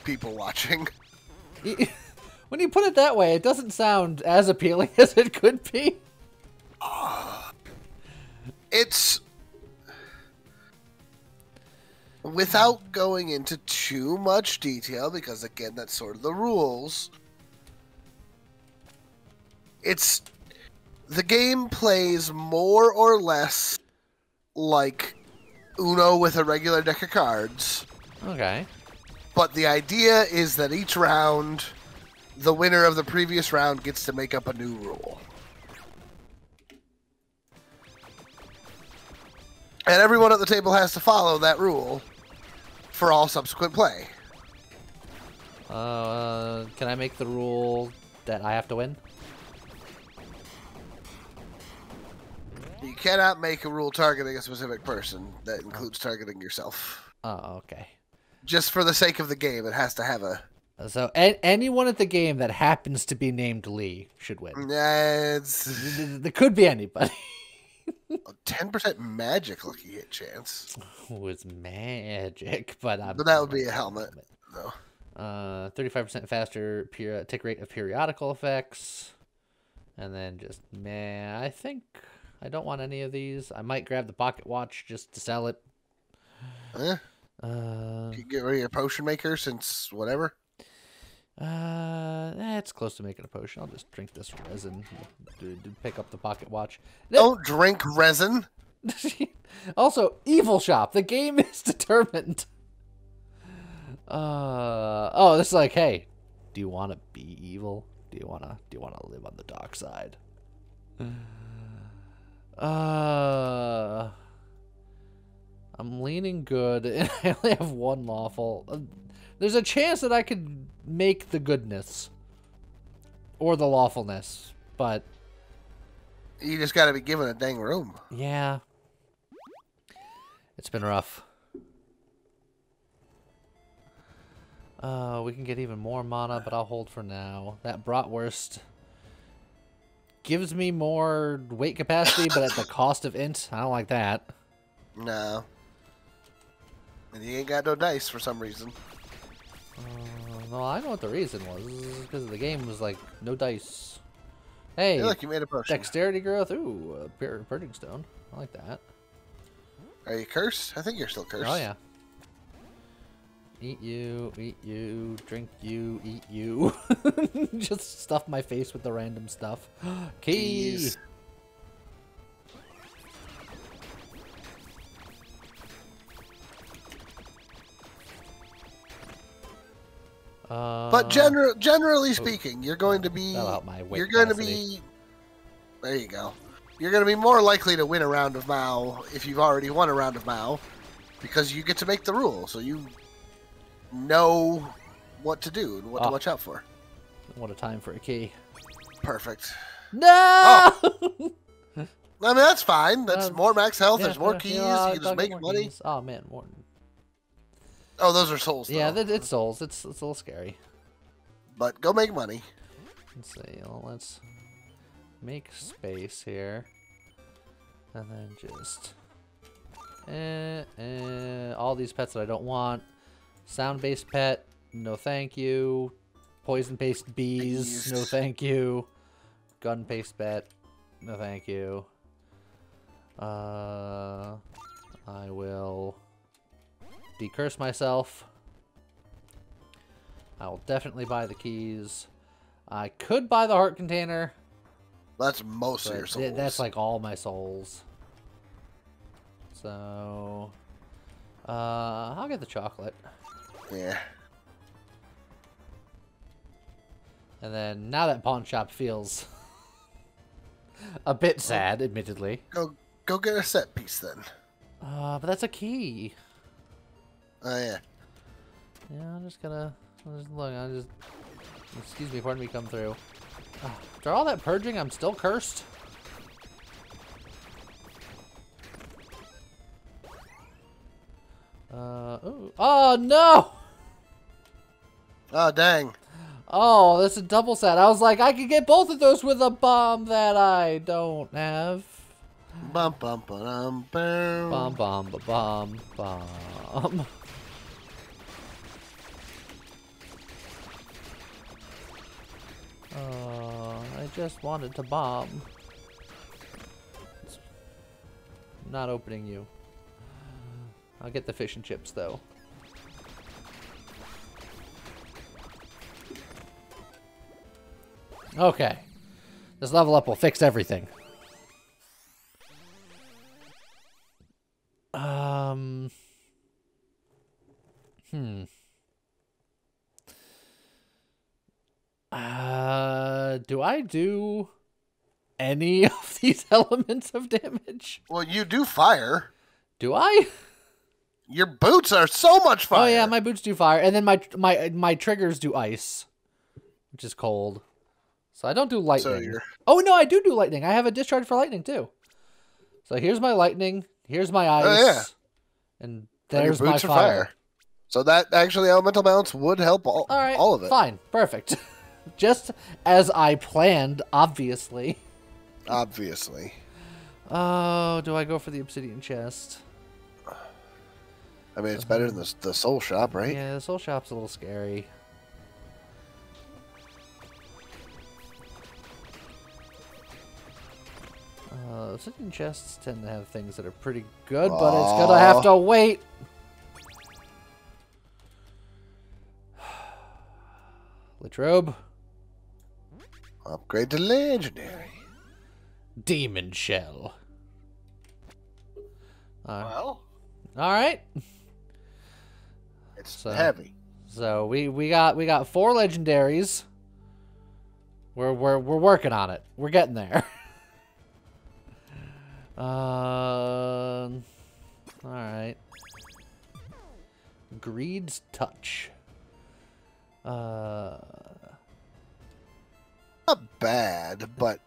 B: people watching.
A: When you put it that way, it doesn't sound as appealing as it could be.
B: It's... Without going into too much detail, because again, that's sort of the rules, it's... The game plays more or less like Uno with a regular deck of cards.
A: Okay.
B: But the idea is that each round, the winner of the previous round gets to make up a new rule. And everyone at the table has to follow that rule for all subsequent play.
A: Can I make the rule that I have to win?
B: You cannot make a rule targeting a specific person. That includes targeting yourself.
A: Oh, okay.
B: Just for the sake of the game, it has to have a...
A: So anyone at the game that happens to be named Lee should win. There could be anybody.
B: 10% magic lucky hit chance.
A: It's magic, but
B: that would be a helmet, though.
A: 35% faster tick rate of periodical effects. And then just, I think I don't want any of these. I might grab the pocket watch just to sell it.
B: You can get rid of your potion maker since whatever.
A: It's close to making a potion. I'll just drink this resin. Pick up the pocket watch.
B: Don't drink resin.
A: Also, evil shop. The game is determined. Oh, this is like, hey, do you want to be evil? Do you wanna live on the dark side? I'm leaning good, and I only have one lawful. There's a chance that I could make the goodness or the lawfulness, but
B: you just gotta be given a dang room.
A: Yeah, it's been rough. We can get even more mana, but I'll hold for now. That bratwurst gives me more weight capacity, but at the cost of int. I don't like that.
B: No. And you ain't got no dice for some reason.
A: No, I know what the reason was. Because the game was like, no dice. Hey,
B: look, you made a potion.
A: Dexterity growth. Ooh, purging stone. I like that.
B: Are you cursed? I think you're still cursed.
A: Oh, yeah. Eat you, drink you, eat you. Just stuff my face with the random stuff. Key!
B: But generally speaking, you're going to be.
A: That'll help my weight
B: you're going
A: capacity.
B: to be. There you go. You're going to be more likely to win a round of Mao if you've already won a round of Mao, because you get to make the rules, so you know what to do and what to watch out for.
A: What a time for a key.
B: Perfect.
A: No!
B: Oh. I mean, that's fine. That's more max health. There's more keys. You can just make money.
A: Keys. Oh, man. More.
B: Oh, those are souls, though.
A: Yeah, it's souls. It's a little scary.
B: But go make money.
A: Let's see. Well, let's make space here. And then just... all these pets that I don't want. Sound-based pet. No thank you. Poison-based bees. No thank you. Gun-based pet. No thank you. I will decurse myself. I will definitely buy the keys. I could buy the heart container.
B: That's most of your souls.
A: That's like all my souls. So, I'll get the chocolate.
B: Yeah.
A: And then now that pawn shop feels a bit sad, admittedly.
B: Go get a set piece then.
A: But that's a key.
B: Oh yeah.
A: Yeah, I'm just gonna look. Excuse me, pardon me, come through. After all that purging, I'm still cursed. Ooh. Oh no!
B: Oh dang.
A: Oh, this is double sad. I was like, I could get both of those with a bomb that I don't have.
B: Bum bum bum bum.
A: Bomb bomb ba bomb bomb. I just wanted to bomb. It's not opening you. I'll get the fish and chips though. Okay. This level up will fix everything. Do I do any of these elements of damage?
B: Well, you do fire.
A: Do I?
B: Your boots are so much fire.
A: Oh yeah, my boots do fire, and then my triggers do ice, which is cold. So I don't do lightning. Oh no, I do lightning. I have a discharge for lightning too. So here's my lightning. Here's my ice.
B: Oh, yeah.
A: And there's my fire.
B: So that actually elemental balance would help all of it.
A: Fine, perfect. Just as I planned, obviously.
B: Obviously.
A: Oh, do I go for the obsidian chest?
B: I mean, it's better than the soul shop, right?
A: Yeah, the soul shop's a little scary. Obsidian chests tend to have things that are pretty good, but it's gonna have to wait. Electrobe.
B: Upgrade to legendary.
A: Demon Shell.
B: Well,
A: all right.
B: It's heavy.
A: So we got 4 legendaries. We're working on it. We're getting there. All right. Greed's Touch.
B: Not bad, but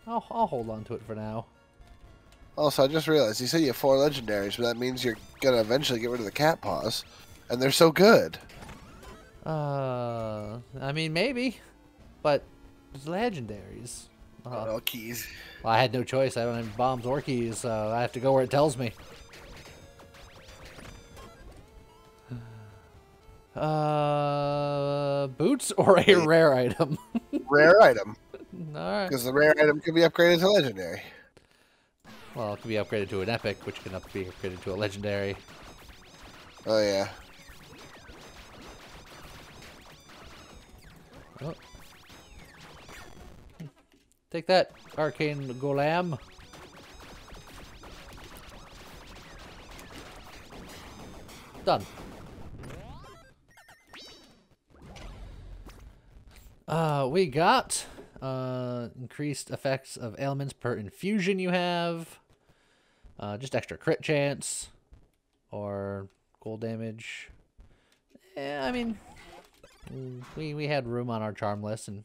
A: I'll hold on to it for now.
B: Also, I just realized you said you have 4 legendaries, but that means you're gonna eventually get rid of the cat paws, and they're so good.
A: I mean maybe, but it's legendaries.
B: No keys.
A: Well, I had no choice. I don't have bombs or keys, so I have to go where it tells me. Boots or a rare item?
B: Rare item.
A: Alright.
B: Because the rare item can be upgraded to legendary.
A: Well, it can be upgraded to an epic, which can be upgraded to a legendary.
B: Oh, yeah.
A: Oh. Take that, Arcane Golem. Done. We got increased effects of ailments per infusion you have. Just extra crit chance. Or gold damage. Yeah, I mean, we had room on our charm list. And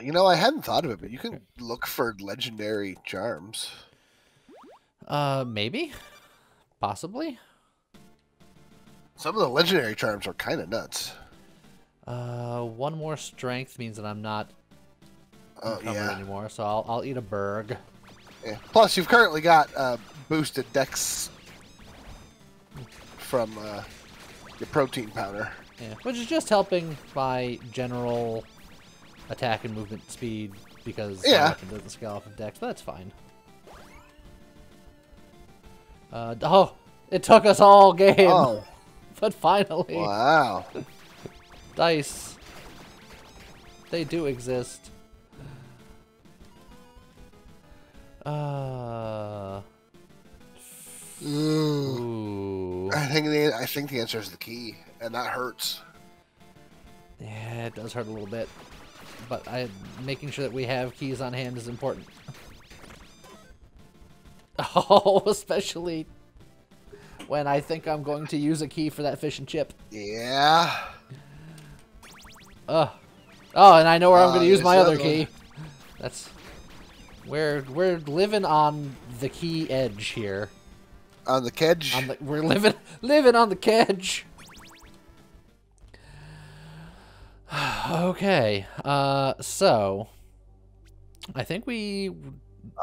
B: you know, I hadn't thought of it, but you can look for legendary charms.
A: Maybe? Possibly?
B: Some of the legendary charms are kind of nuts.
A: 1 more strength means that I'm not encumbered anymore, so I'll eat a Berg.
B: Yeah. Plus, you've currently got boosted dex from your protein powder.
A: Yeah, which is just helping my general attack and movement speed because my weapon doesn't scale off of dex, but that's fine. Oh, it took us all game.
B: Oh.
A: But finally.
B: Wow.
A: Dice. They do exist. Ooh.
B: I think the answer is the key, and that hurts.
A: Yeah, it does hurt a little bit, but making sure that we have keys on hand is important. Oh, especially when I think I'm going to use a key for that fish and chip.
B: Yeah.
A: Oh, and I know where I'm going to use my other key. That's we're living on the key edge here.
B: On the kedge.
A: We're living on the kedge. Okay. So I think we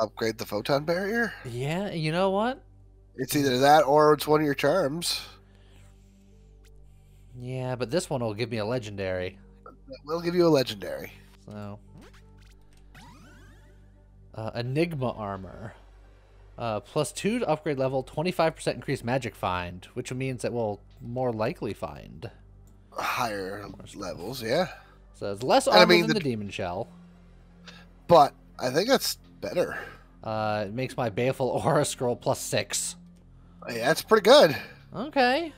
B: upgrade the photon barrier.
A: Yeah. You know what?
B: It's either that or it's one of your charms.
A: Yeah, but this one will give me a legendary.
B: We'll give you a legendary.
A: So, Enigma armor. +2 to upgrade level, 25% increased magic find, which means that we'll more likely find
B: higher levels, yeah.
A: So it's less armor than the demon shell.
B: But I think that's better.
A: It makes my baleful aura scroll +6.
B: Yeah, that's pretty good.
A: Okay.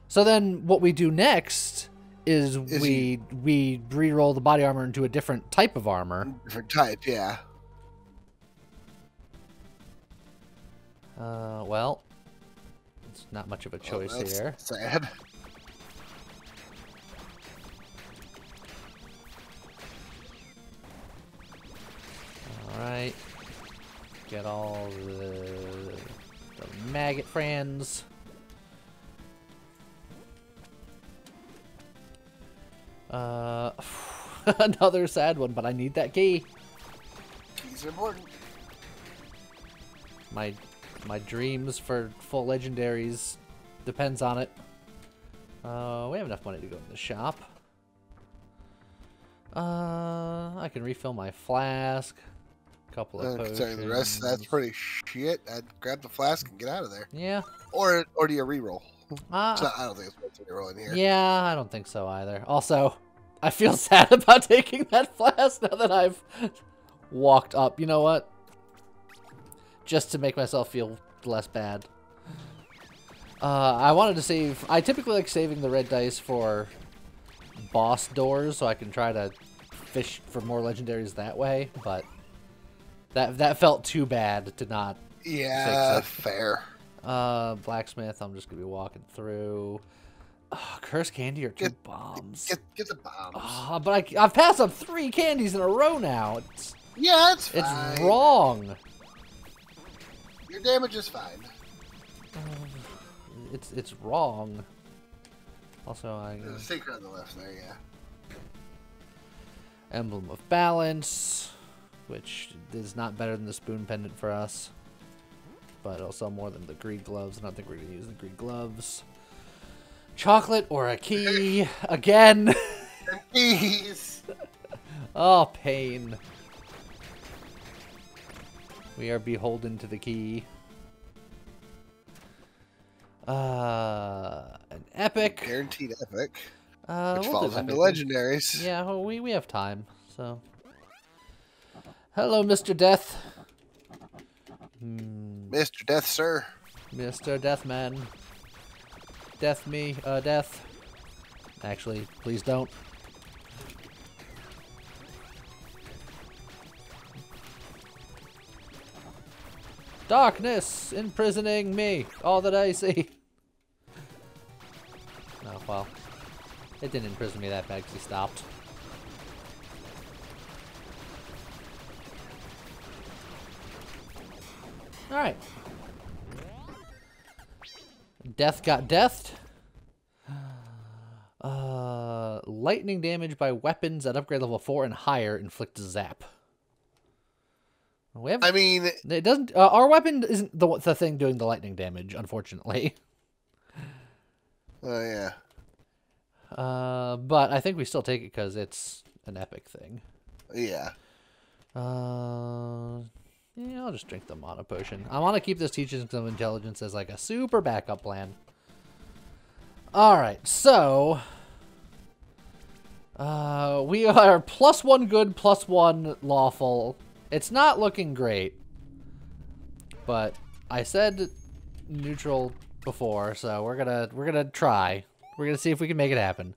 A: So then what we do next is we re-roll the body armor into a different type of armor.
B: Different type, yeah.
A: Well, it's not much of a choice here.
B: Sad.
A: Alright. Get all the maggot friends. Another sad one, but I need that key.
B: Keys are important.
A: My dreams for full legendaries depends on it. We have enough money to go to the shop. I can refill my flask. Couple of potions.
B: The rest, that's pretty shit. I'd grab the flask and get out of there.
A: Yeah.
B: Or do you reroll? I don't think it's worth rerolling here.
A: Yeah, I don't think so either. Also, I feel sad about taking that flask now that I've walked up. You know what? Just to make myself feel less bad. I wanted to save... I typically like saving the red dice for boss doors, so I can try to fish for more legendaries that way, but that felt too bad to not
B: Yeah,
A: fix it.
B: fair.
A: Blacksmith, I'm just going to be walking through. Oh, cursed candy or two bombs.
B: Get the bombs.
A: Oh, but I've passed up 3 candies in a row now.
B: It's fine.
A: It's wrong.
B: Your damage is fine.
A: It's wrong. Also,
B: There's a secret on the left there, yeah.
A: Emblem of Balance, which is not better than the spoon pendant for us, but it'll sell more than the greed gloves. I don't think we're gonna use the greed gloves. Chocolate or a key again.
B: Keys.
A: Oh, pain. We are beholden to the key. An epic.
B: Guaranteed epic. Which
A: We'll
B: falls
A: do
B: into
A: epic.
B: legendaries.
A: Yeah, well, we have time, so. Hello, Mr. Death.
B: Mr. Death, sir.
A: Mr. Deathman. Death me, death. Actually, please don't. Darkness imprisoning me, all that I see. Oh, well. It didn't imprison me that bad because he stopped. Alright. Death got deathed. Lightning damage by weapons at upgrade level 4 and higher inflicts zap. We have,
B: I mean,
A: it doesn't. Our weapon isn't the thing doing the lightning damage, unfortunately.
B: oh yeah.
A: But I think we still take it because it's an epic thing.
B: Yeah.
A: Yeah, I'll just drink the mana potion. I want to keep this Teachings of Intelligence as like a super backup plan. Alright, so... we are +1 good, +1 lawful. It's not looking great. But I said neutral before, so we're gonna try. We're gonna see if we can make it happen.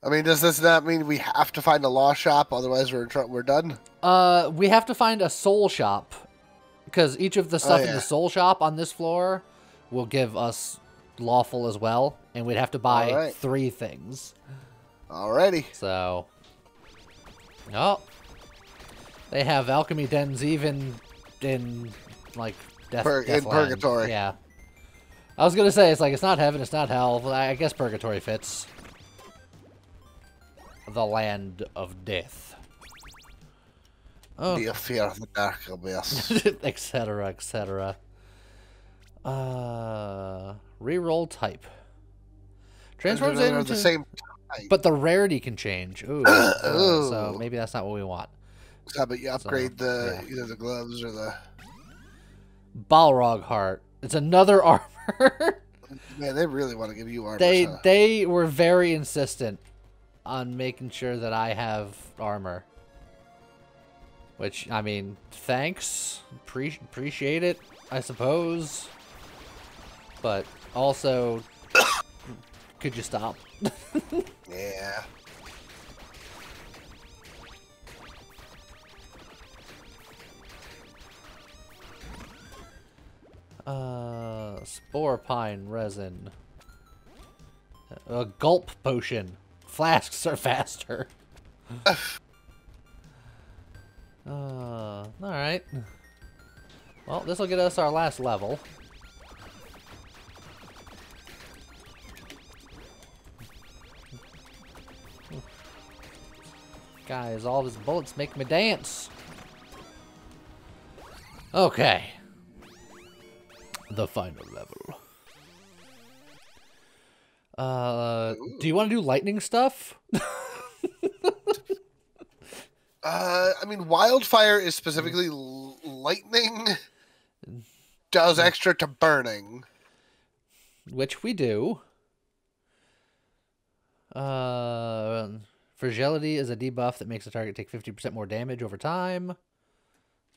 B: I mean, does this not mean we have to find a law shop, otherwise we're done?
A: We have to find a soul shop, because each of the stuff in the soul shop on this floor will give us lawful as well, and we'd have to buy 3 things.
B: Alrighty.
A: So, oh, they have alchemy dens even in like Deathland.
B: Purgatory.
A: Yeah, I was gonna say it's like it's not heaven, it's not hell. Well, I guess purgatory fits. The land of death. Oh.
B: Do you fear the dark abyss?
A: Etc. etc. Reroll type. Transforms into
B: the same type.
A: But the rarity can change. Ooh. So maybe that's not what we want.
B: How about you upgrade either the gloves or the
A: Balrog heart. It's another armor.
B: Man, they really want to give you armor.
A: They were very insistent on making sure that I have armor. Which, I mean, thanks. Appreciate it, I suppose. But also, could you stop?
B: Yeah.
A: Spore pine resin. A gulp potion. Flasks are faster. Alright. Well, this will get us our last level. Guys, all of his bullets make me dance. Okay. The final level. Do you want to do lightning stuff?
B: I mean, wildfire is specifically lightning. Does extra to burning.
A: Which we do. Fragility is a debuff that makes the target take 50% more damage over time.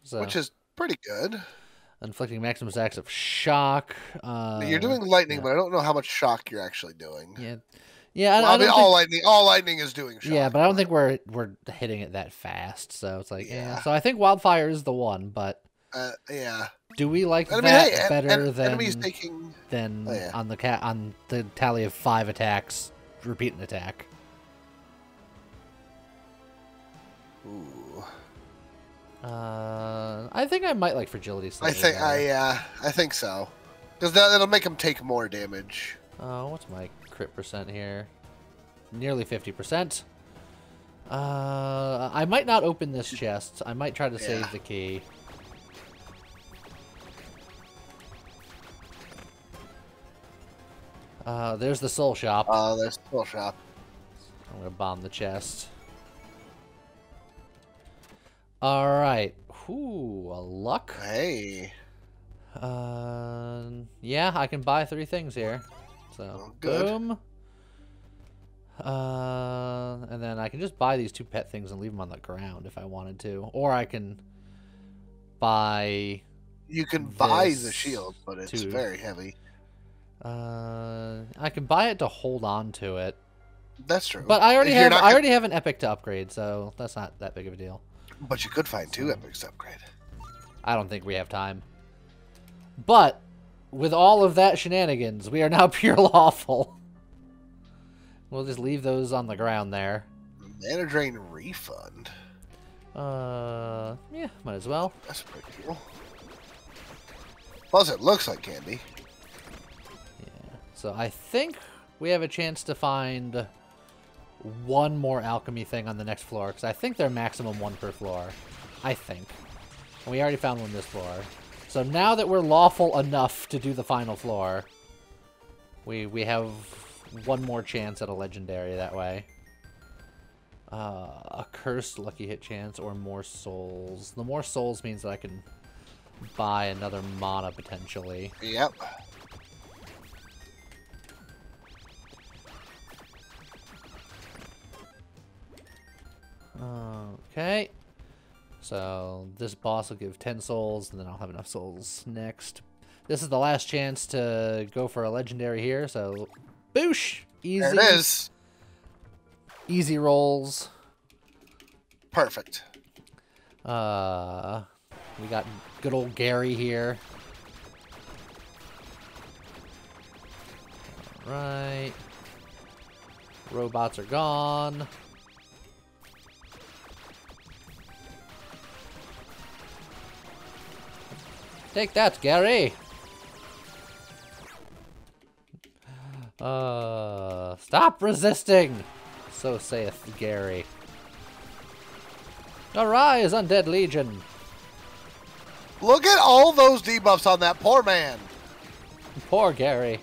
A: So,
B: which is pretty good.
A: Inflicting maximum stacks of shock.
B: You're doing lightning, but I don't know how much shock you're actually doing.
A: Yeah. Yeah,
B: well, I mean, all lightning is doing shock.
A: Yeah, but I don't think we're hitting it that fast. So it's like, yeah. So I think wildfire is the one, but
B: yeah.
A: Do we like that better than on the tally of 5 attacks, repeat an attack?
B: Ooh.
A: I think I might like fragility slightly better.
B: I think so, because that'll make him take more damage.
A: Oh, what's my crit percent here? Nearly 50%. I might not open this chest. I might try to save the key. There's the soul shop.
B: There's the soul shop.
A: I'm gonna bomb the chest. Alright. Ooh, a luck.
B: Hey.
A: Yeah, I can buy 3 things here. So, boom. And then I can just buy these 2 pet things and leave them on the ground if I wanted to. Or I can buy...
B: You can buy the shield, but it's very heavy.
A: I can buy it to hold on to it.
B: That's true.
A: But I already have an epic to upgrade, so that's not that big of a deal.
B: But you could find 2 epics to upgrade.
A: I don't think we have time. But with all of that shenanigans, we are now pure lawful. We'll just leave those on the ground there.
B: Mana drain refund.
A: Yeah, might as well.
B: That's pretty cool. Plus, it looks like candy.
A: Yeah. So I think we have a chance to find 1 more alchemy thing on the next floor, because I think they're maximum 1 per floor. I think. And we already found 1 this floor. So now that we're lawful enough to do the final floor, we have 1 more chance at a legendary that way. A cursed lucky hit chance or more souls. The more souls means that I can buy another mana potentially.
B: Yep.
A: Okay. So this boss will give 10 souls, and then I'll have enough souls next. This is the last chance to go for a legendary here, so boosh! Easy.
B: There it is.
A: Easy rolls.
B: Perfect.
A: We got good old Gary here. Alright. Robots are gone. Take that, Gary! Stop resisting! So saith Gary. Arise, undead legion!
B: Look at all those debuffs on that poor man!
A: Poor Gary.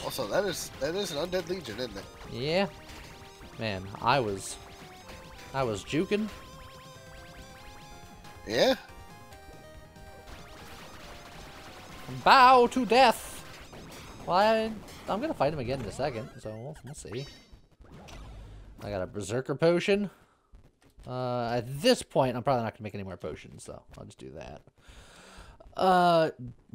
B: Also, that is an undead legion, isn't it?
A: Yeah. Man, I was juking.
B: Yeah?
A: Bow to death! Well, I'm gonna fight him again in a second, so we'll see. I got a Berserker Potion. At this point, I'm probably not gonna make any more potions, so I'll just do that.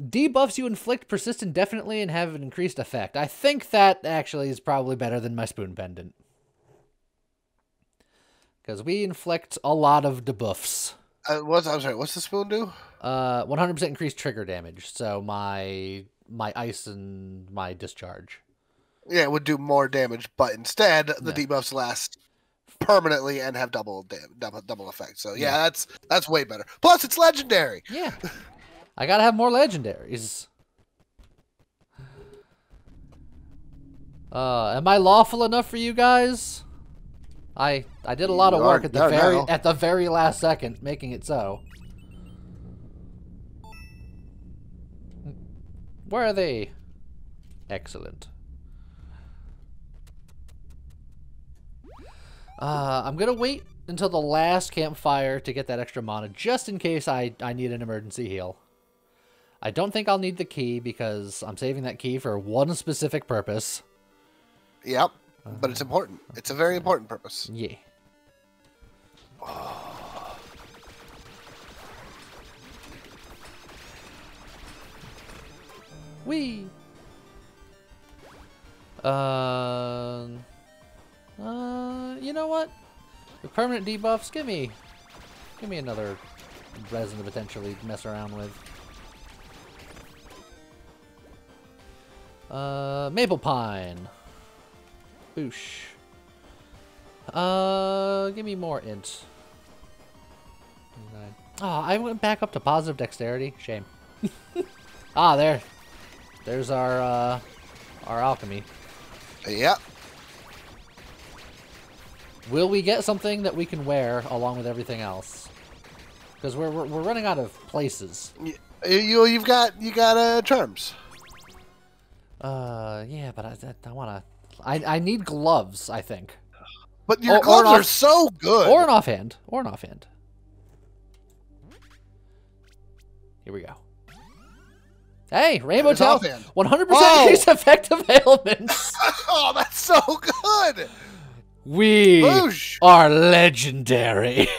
A: Debuffs you inflict persist indefinitely and have an increased effect. I think that actually is probably better than my Spoon Pendant. Because we inflict a lot of debuffs.
B: I'm sorry, what's the spoon do?
A: 100% increased trigger damage. So my ice and my discharge.
B: Yeah, it would do more damage, but instead the debuffs last permanently and have double effect. So yeah, that's way better. Plus, it's legendary.
A: Yeah, I gotta have more legendaries. Am I lawful enough for you guys? I did a lot of work at the very last second, making it so. Where are they? Excellent. I'm gonna wait until the last campfire to get that extra mana, just in case I need an emergency heal. I don't think I'll need the key because I'm saving that key for 1 specific purpose.
B: Yep. but it's important. It's a very important purpose.
A: Yeah. Wee. You know what? The permanent debuffs, give me another resin to potentially mess around with. Maple pine. Boosh. Give me more int. Oh, I went back up to positive dexterity. Shame. There's our alchemy.
B: Yep.
A: Will we get something that we can wear along with everything else? Because we're running out of places.
B: You got charms.
A: Yeah, but I wanna. I need gloves, I think.
B: But your gloves are so good.
A: Or an offhand. Here we go. Hey, Rainbow Tail, 100% increased effective ailments.
B: Oh, that's so good.
A: We are legendary.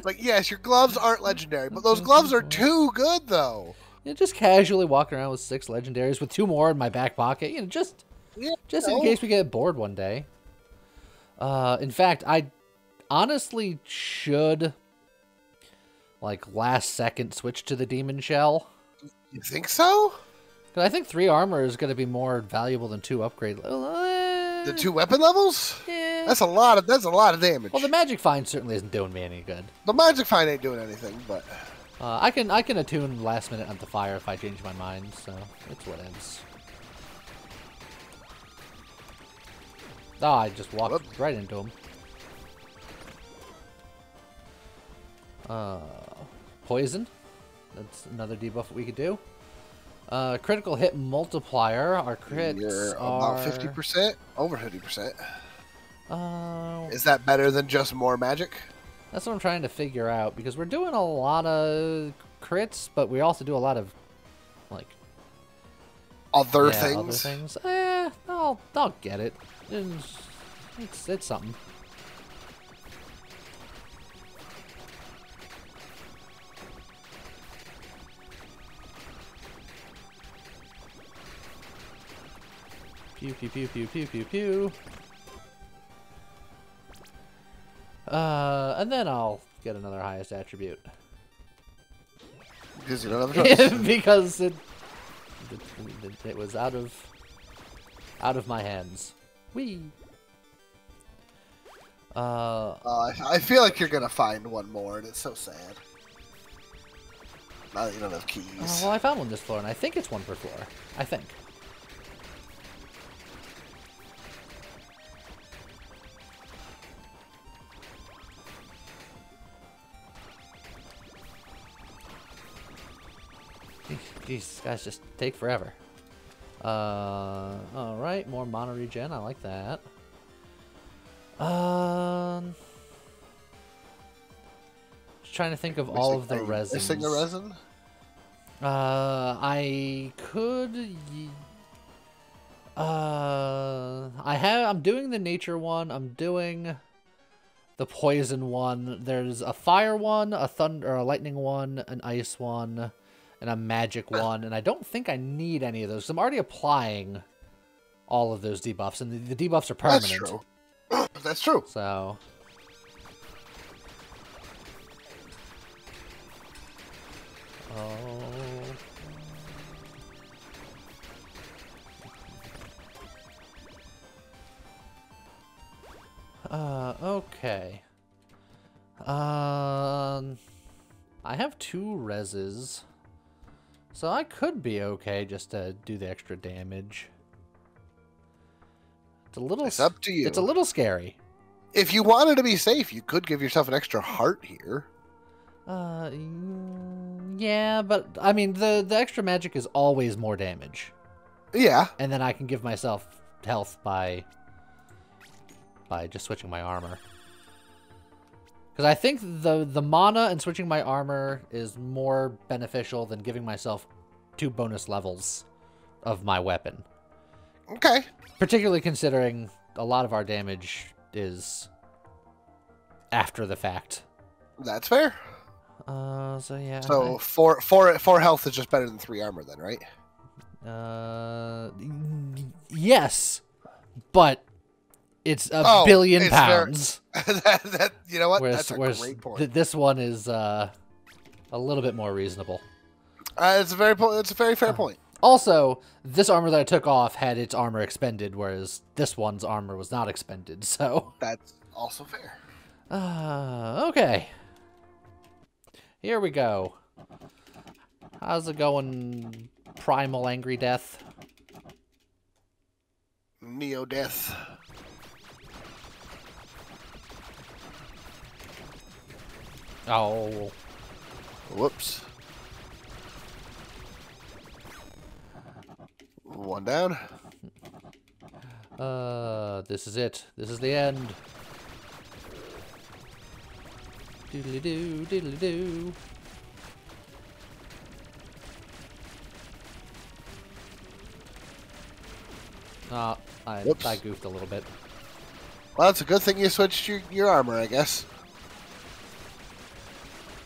B: Like, yes, your gloves aren't legendary, but those gloves are too good, though.
A: You know, just casually walking around with 6 legendaries with 2 more in my back pocket. You know, just in case we get bored one day. In fact, I honestly should, like, last second switch to the Demon Shell.
B: You think so?
A: Because I think 3 armor is going to be more valuable than 2 upgrade.
B: The 2 weapon levels?
A: Yeah.
B: That's a lot of damage.
A: Well, the Magic Find certainly isn't doing me any good.
B: The Magic Find ain't doing anything, but
A: I can attune last minute onto fire if I change my mind, so it's what ends. Oh, I just walked right into him. Poison. That's another debuff we could do. Critical hit multiplier. Our crits are
B: about 50%, over 50%. Is that better than just more magic?
A: That's what I'm trying to figure out, because we're doing a lot of crits, but we also do a lot of, like,
B: other things.
A: I'll get it. It's something. Pew, pew, pew, pew, pew, pew, pew. And then I'll get another highest attribute.
B: Because you don't have a choice.
A: Because it was out of my hands. Whee!
B: I feel like you're gonna find one more, and it's so sad. Now that you don't have keys.
A: Well, I found one this floor, and I think it's 1 per floor. I think. Jeez, these guys just take forever. Alright, more mana regen. I like that. Just trying to think of all of the resins.
B: Missing a resin?
A: I could. I'm doing the nature one. I'm doing the poison one. There's a fire one, a thunder, or a lightning one, an ice one, and a magic one. And I don't think I need any of those. I'm already applying all of those debuffs, and the debuffs are permanent.
B: That's true. That's true.
A: So. Okay. I have 2 reses, so I could be okay just to do the extra damage. It's
B: up to you.
A: It's a little scary.
B: If you wanted to be safe, you could give yourself an extra heart here.
A: Yeah, but I mean the extra magic is always more damage.
B: Yeah.
A: And then I can give myself health by just switching my armor. Because I think the mana and switching my armor is more beneficial than giving myself 2 bonus levels of my weapon.
B: Okay.
A: Particularly considering a lot of our damage is after the fact.
B: That's fair.
A: So yeah.
B: So four health is just better than 3 armor, then, right?
A: Yes, but it's a billion pounds.
B: You know what?
A: Whereas,
B: That's a great point.
A: This one is a little bit more reasonable.
B: It's a very fair point.
A: Also, this armor that I took off had its armor expended, whereas this one's armor was not expended. So
B: that's also fair.
A: Okay. Here we go. How's it going, Primal Angry Death?
B: Neo Death.
A: Oh.
B: Whoops. One down.
A: This is it. This is the end. Doodly-doo, doodly-doo. I goofed a little bit.
B: Well, it's a good thing you switched your armor, I guess.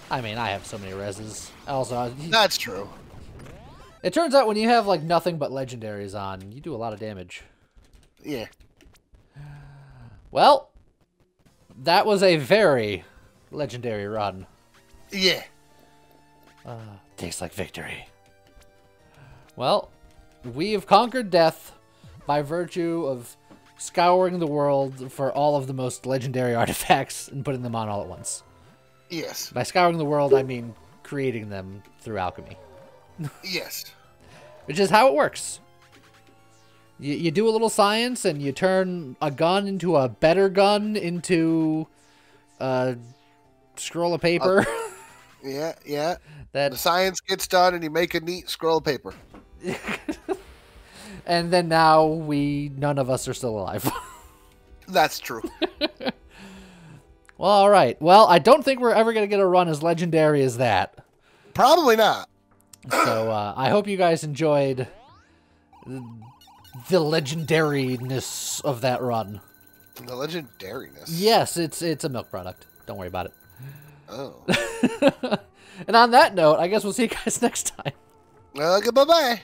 A: I mean, I have so many reses. Also,
B: that's true.
A: It turns out when you have like nothing but legendaries on, you do a lot of damage.
B: Yeah.
A: Well, that was a very legendary run.
B: Yeah.
A: Tastes like victory. Well, we have conquered death by virtue of scouring the world for all of the most legendary artifacts and putting them on all at once.
B: Yes.
A: By scouring the world, I mean creating them through alchemy.
B: Yes.
A: Which is how it works. You do a little science and you turn a gun into a better gun into a scroll of paper.
B: Yeah. The science gets done and you make a neat scroll of paper.
A: And then now none of us are still alive.
B: That's true.
A: Well, all right. Well, I don't think we're ever going to get a run as legendary as that.
B: Probably not.
A: So I hope you guys enjoyed the legendariness of that run.
B: The legendariness?
A: Yes, it's a milk product. Don't worry about it.
B: Oh.
A: And on that note, I guess we'll see you guys next time.
B: Bye-bye.